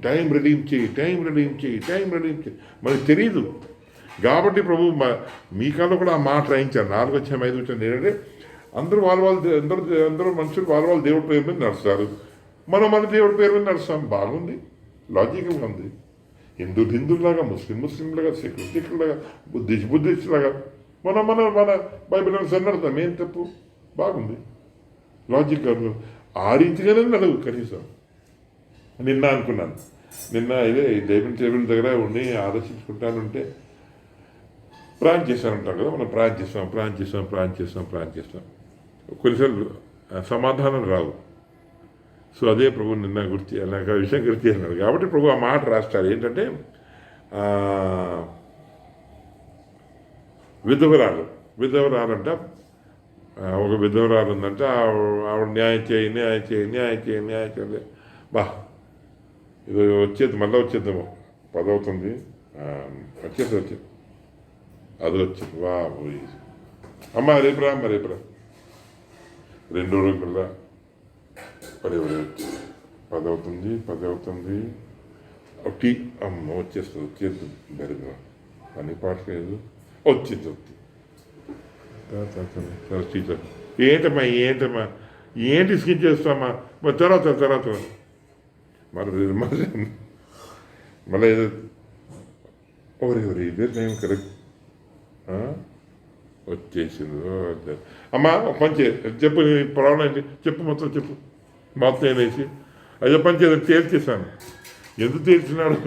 టైం రెడీమ్ చేయి, టైం రెడీమ్ చేయి, టైం రెడీమ్ చేయి. మనకు తెలియదు కాబట్టి ప్రభు మీ కన్నా కూడా ఆ మాట రాయించారు. 4 వచ్చాము 5 వచ్చాము ఏంటంటే అందరూ అందరూ మనుషులు వాళ్ళ దేవుడి పేరు మీద నడుస్తారు, మనం మన దేవుడి పేరు మీద నడుస్తాం. బాగుంది, లాజికల్గా ఉంది. హిందువులాగా, ముస్లింలాగా, సిక్కులాగా, బుద్ధిస్టులాగా మన మన మన బైబిల్ నడుస్తాం. ఏం తప్పు? బాగుంది, లాజిక్. ఆ రీతిగానే నడువు కనీసం. నిన్న అనుకున్నాను, నిన్న ఇదే టేబుల్ దగ్గర ఉండి ఆలోచించుకుంటానుంటే ప్రాణం చేస్తానంటాం కదా, మనం ప్రాణం చేస్తాం. కొన్నిసార్లు సమాధానం రావు. సో అదే ప్రభు నిన్న నాకు ఆ విషయం గుర్తు చేసినాడు. కాబట్టి ప్రభు ఆ మాట రాస్తారు ఏంటంటే విధవరాలంట, ఒక విధవరాలు ఉందంటే ఆవిడ న్యాయం చేయి. బా ఇది వచ్చేది, మళ్ళీ వచ్చేద్దాము, 10 అవుతుంది, వచ్చేది అది వచ్చింది. వా అమ్మ రేపురా 2 రోజుల 10 అవుతుంది. ఒకటి అమ్మ వచ్చేది బెరగా పని పాటలేదు, వచ్చింది. టీచర్ ఏంటమ్మా ఏంటి స్కిన్ చేస్తామా, మరి తర్వాత మళ్ళీ ఎవరి ఇదే టైం కరెక్ట్ వచ్చేసింది. అమ్మా ఒక పని చెప్పు, నీ ప్రాబ్లం ఏంటి చెప్పు, మొత్తం చెప్పు. మొత్తం అనేసి అదే పని చేసి తేల్చేశాను. ఎందుకు తేల్చినాడు?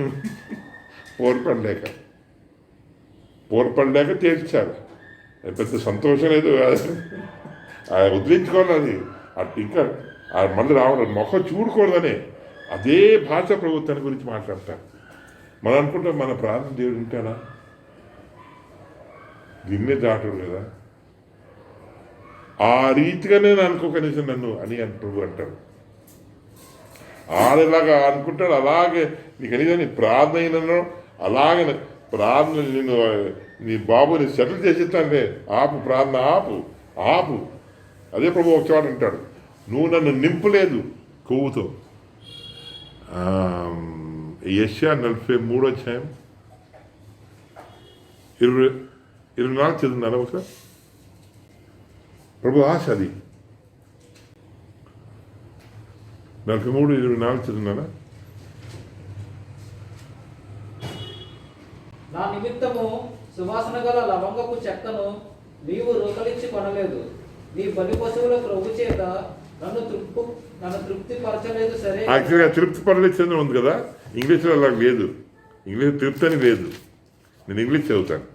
పోర్పడలేక తేల్చాడు. అది పెద్ద సంతోషం లేదు, వదిలించుకోవాలి. అది అటు ఇంకా మళ్ళీ రావడం మొహం చూడకూడదని అదే భాష ప్రభుత్వాన్ని గురించి మాట్లాడతారు. మనం అనుకుంటాం మన ప్రార్థన దేవుడు ఉంటాడా, దీన్నే దాటడు కదా. ఆ రీతిగానే అనుకో కనీసం నన్ను అని ప్రభు అంటాడు. ఆడలాగా అనుకుంటాడు. అలాగే నీ కనీసం నీ ప్రార్థన అయినను అలాగే ప్రార్థన నేను నీ బాబుని సెటిల్ చేసిస్తానులే, ఆపు ప్రార్థన, ఆపు. అదే ప్రభు ఒక చోట అంటాడు, నువ్వు నన్ను నింపలేదు కొవ్వుతో. యెషయా 43వ అధ్యాయం 24 చదువున్నారా ఒకసారి? ప్రభు ఆశ అది 43:24 చదువున్నారా? నా నిమిత్తము సువాసన గల లవంగపు చెక్కను నీవు రూకలిచ్చి కొనలేదు, నీ బలి పశువుల ప్రభు చేత నన్ను తృప్తిపరచలేదు. సరే, యాక్చువల్గా తృప్తిపరచలేదు ఉంది కదా, ఇంగ్లీష్లో అలా లేదు. ఇంగ్లీష్ తృప్తి అని లేదు. నేను ఇంగ్లీష్ చదువుతాను.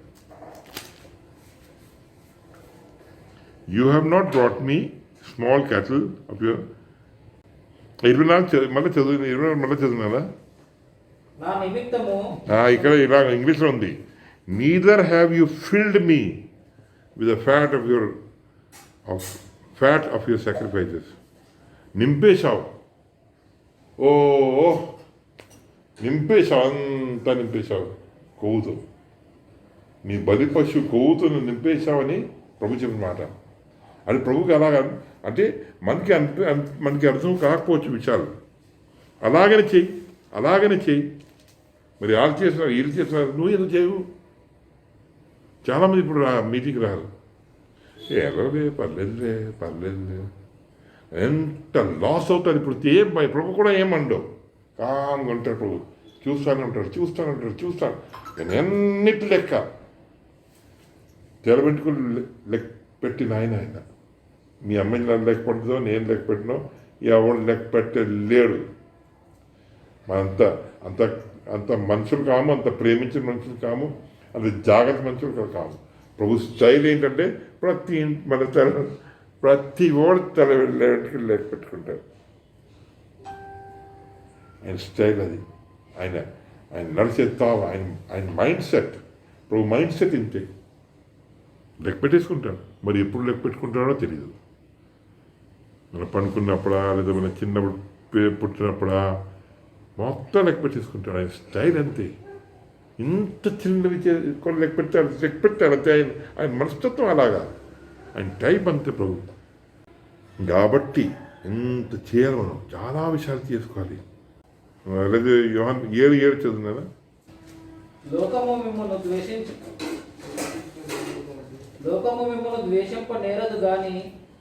You have not brought me small cattle of your 24 మళ్ళీ చదివినారా? నా నిమిత్తము ఇక్కడ ఇలా ఇంగ్లీష్లో ఉంది, neither have you filled me with the fat of your sacrifices. నింపేశావు, అంతా నింపేశావు కొవ్వుతో. నీ బలి పశువు కొవ్వుతో నింపేశావని ప్రభు చెప్పిన మాట. అది ప్రభుకి అలాగా అంటే మనకి అర్థం కాకపోవచ్చు విషయాలు. అలాగనే చెయ్యి. మరి వాళ్ళు చేస్తున్నారు, వీళ్ళు చేస్తున్నారు, నువ్వు ఎందుకు చేయవు? చాలామంది ఇప్పుడు మీటింగ్కి రారు. ఎవరే పర్లేదులే ఎంత లాస్ అవుతారు. ఇప్పుడు ప్రభు కూడా ఏమండవు, కామ్గా ఉంటాడు. ప్రభు చూస్తాను. నేను ఎన్నిటి లెక్క తెలబెట్టుకుని లెక్క పెట్టిన ఆయన. మీ అమ్మాయి లెక్క పడుతుందో, నేను లెక్క పెట్టినో, ఎవరు లెక్క పెట్టే లేడు. అంత మనుషులు కాము, అంత ప్రేమించిన మనుషులు కాము, అంత జాగ్రత్త మనుషులు కాము. ప్రభు స్టైల్ ఏంటంటే ప్రతి ఓడి తల వెళ్ళేటికి లెక్క పెట్టుకుంటాడు. ఆయన స్టైల్ అది. ఆయన నడిచే తావు, ఆయన మైండ్ సెట్ ప్రభు మైండ్ సెట్ ఇంతే, లెక్క పెట్టేసుకుంటాడు. మరి ఎప్పుడు లెక్క పెట్టుకుంటాడో తెలియదు. మనం పనుకున్నప్పుడా లేదా మన చిన్నప్పుడు పుట్టినప్పుడా మొత్తం లెక్క పెట్టేసుకుంటాడు. ఆయన స్టైల్ అంతే. ఇంత చిన్నవి కొన్ని లెక్క పెట్టాడు అంతే. ఆయన మనస్తత్వం అలాగా, ఆయన టైప్ అంతే ప్రభు. కాబట్టి ఇంత చేయాలి, మనం చాలా విషయాలు చేసుకోవాలి. లేదా యోహాన్ 7:7 చదువున్నారా? లోకము మిమ్మల్ని ద్వేషింప నేరదు గాని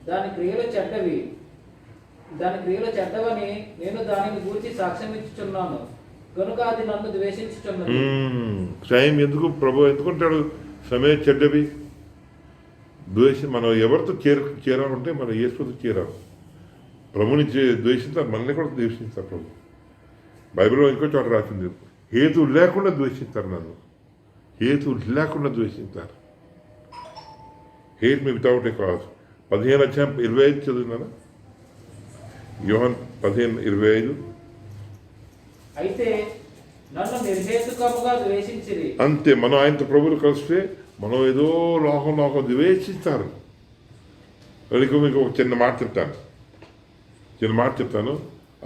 దాని క్రియలు చెడ్డవని నేను దానిని గూర్చి సాక్ష్యం ఇచ్చుచున్నాను కనుక అది నన్ను ద్వేషించుచున్నది. టైం ఎందుకు ప్రభు ఎందుకుంటాడు? సమయ చెడ్డవి మనం ఎవరితో చేరాలంటే మనం యేసుతో చేరాలి. ప్రభుని ద్వేషిస్తారు, మనల్ని కూడా ద్వేషిస్తారు ప్రభు. బైబిల్లో ఇంకో చోట రాసింది, హేతు లేకుండా ద్వేషిస్తారు నన్ను, హేతు లేకుండా ద్వేషిస్తారు. Hate me without a cause. 15:25 చదివినారా? యోహాన్ 15:25. అయితే నన్ను నిర్హేతుకముగా ద్వేషించిరి. అంతే. మనం ఆయనతో ప్రభువులు కలిస్తే మనం ఏదో లోకం ద్వేషిస్తారు. మీకు ఒక చిన్న మాట చెప్తాను.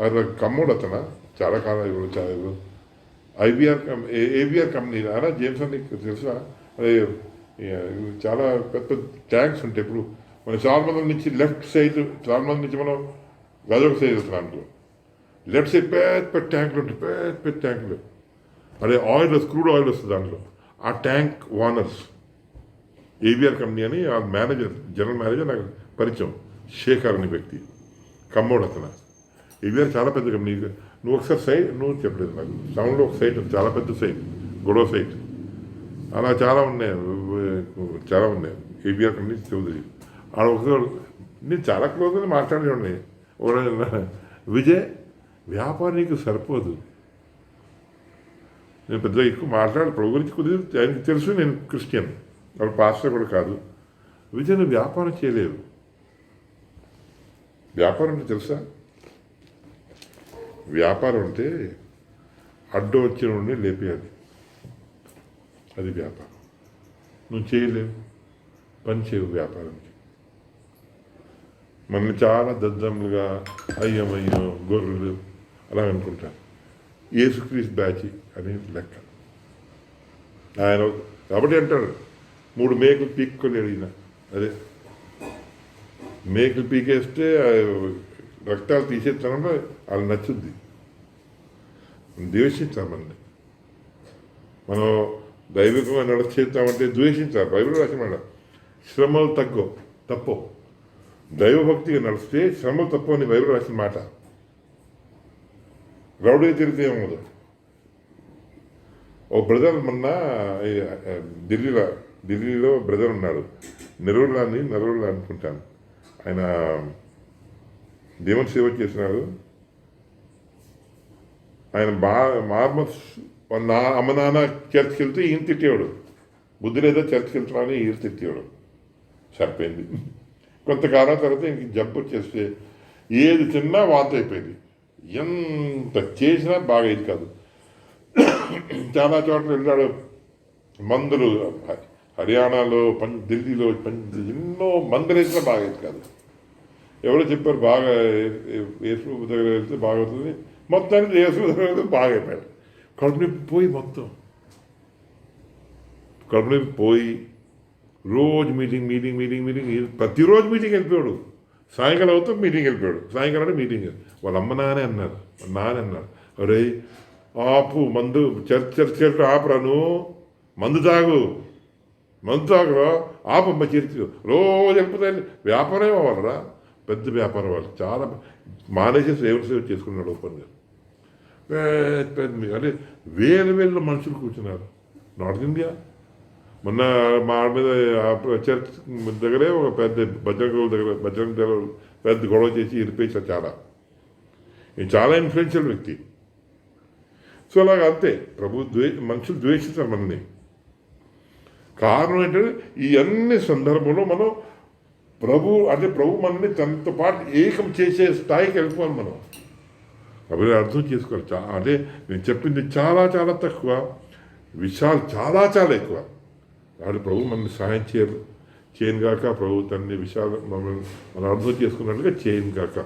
అది కమ్మోడు అతను చాలా కాలం ఇప్పుడు ఏబిఆర్ కంపెనీ అలా జేమ్స్ అని తెలుసా? అదే చాలా పెద్ద ట్యాంక్స్ ఉంటాయి. ఇప్పుడు మన చాలామంది నుంచి లెఫ్ట్ సైడ్, చాలామంది నుంచి మనం గదొక సైడ్ వెళ్తున్నాం. లెఫ్ట్ సైడ్ పెద్ద ట్యాంకులు ఉంటాయి, పెద్ద ట్యాంకులు. అదే ఆయిల్, క్రూడ్ ఆయిల్ వస్తుంది దాంట్లో. ఆ ట్యాంక్ ఓనర్స్ ఏబిఆర్ కంపెనీ అని ఆ మేనేజర్, జనరల్ మేనేజర్ నాకు పరిచయం, శేఖర్ అనే వ్యక్తి, కమ్మోడు అతను. ఏబిఆర్ చాలా పెద్ద కంపెనీ. నువ్వు ఒకసారి సైట్ నువ్వు చెప్పలేదు నాకు, టౌన్లో ఒక సైట్, చాలా పెద్ద సైట్, గొడవ సైట్, అలా చాలా ఉన్నాయి. ఏబిఆర్ కంపెనీ చౌదరి ఆడ ఒకసారి నేను చాలా క్లోజ్ అని మాట్లాడేవాడిని. విజయ్, వ్యాపారం నీకు సరిపోదు. నేను పెద్దగా ఎక్కువ ప్రభు గురించి కొద్దిగా ఆయనకి తెలుసు, నేను క్రిస్టియన్, వాళ్ళు పాస్టర్ కూడా కాదు. విజయ్, నువ్వు వ్యాపారం చేయలేవు. వ్యాపారం అంటే తెలుసా? వ్యాపారం అంటే అడ్డు వచ్చిన ఉండి లేపేయాలి, అది వ్యాపారం. నువ్వు చేయలేవు, పని చేయవు వ్యాపారానికి. మనల్ని చాలా దద్దములుగా అయ్యమయ్యో గొర్రెలు అలా అనుకుంటారు. యేసుక్రీస్తు బ్యాచి అని లెక్క. ఆయన కాబట్టి అంటాడు, 3 మేకలు పీక్కొని అడిగిన, అదే మేకలు పీకేస్తే రక్తాలు తీసేస్తానంటే వాళ్ళు నచ్చుద్ది. ద్వేషించాలి మనల్ని. మనం దైవికంగా నడిచేస్తామంటే ద్వేషించాలి. బైబిల్ రాసిన శ్రమలు తప్పో. దైవభక్తిగా నడిస్తే శ్రమలు తప్పు అని బైబిల్ రాసిన మాట. రౌడీ తిరిగితే ఏమవుదు. ఓ బ్రదర్ మొన్న ఢిల్లీలో బ్రదర్ ఉన్నాడు, నెరూరులా అనుకుంటాను. ఆయన దేవుని సేవ చేసినాడు. ఆయన అమ్మ నాన్న చర్చ్కి వెళ్తే ఈయన తిట్టేవాడు. బుద్ధి లేదా చర్చ్కి వెళ్తున్నాను ఈయన తిట్టేవాడు. సరిపోయింది. కొంతకాలం తర్వాత ఇంక జబ్బు వచ్చేస్తే ఏది తిన్నా వాంతి అయిపోయింది. ఎంత చేసినా బాగా ఇది కాదు. చాలా చోట్ల వెళ్ళాడు. మందులు హర్యానాలో, ఢిల్లీలో ఎన్నో మందులు వేసినా బాగా ఇది కాదు. ఎవరో చెప్పారు బాగా యేసు దగ్గర వెళ్తే బాగా అవుతుంది. మొత్తానికి యేసు దగ్గర వెళ్తే బాగా అయిపోయాడు. కడుపు నొప్పి పోయి మొత్తం కడుపు నొప్పి పోయి రోజు మీటింగ్ ప్రతిరోజు మీటింగ్ వెళ్ళిపోయాడు. సాయంకాలం అవుతాం మీటింగ్ వెళ్ళిపోయాడు. సాయంకాలం అంటే మీటింగ్. వాళ్ళ అమ్మ నానే అన్నారు, అరే ఆపు మందు, చర్చ ఆపురా, నువ్వు మందు తాగురా, ఆపమ్మ చర్చ. రోజు వెళ్ళిపోతాయి. వ్యాపారం అవ్వాలరా, పెద్ద వ్యాపారం వాళ్ళు. చాలా మానేసి సేవ చేసుకున్నాడు ఓపెన్గా. పెద్ద అంటే వేల మనుషులు కూర్చున్నారు. నార్త్ ఇండియా మొన్న మా మీద చర్చ్ దగ్గరే ఒక పెద్ద బజరంగ దగ్గర పెద్ద గొడవ చేసి ఇరిపేశారు. చాలా ఇన్ఫ్లుయెన్షియల్ వ్యక్తి. సో అలాగ అంతే. మనుషులు ద్వేషిస్తారు మనల్ని. కారణం ఏంటంటే ఈ అన్ని సందర్భంలో మనం ప్రభు మనల్ని తనతో పాటు ఏకం చేసే స్థాయికి వెళ్ళిపోవాలి మనం. కాబట్టి అర్థం చేసుకోవాలి. అంటే నేను చెప్పింది చాలా తక్కువ, విషయాలు చాలా ఎక్కువ. వాడు ప్రభు మనల్ని సహాయం చేయను గాక, ప్రభు తన్ని విషయాలు మనం అర్థం చేసుకున్నట్లుగా చేయను గాక.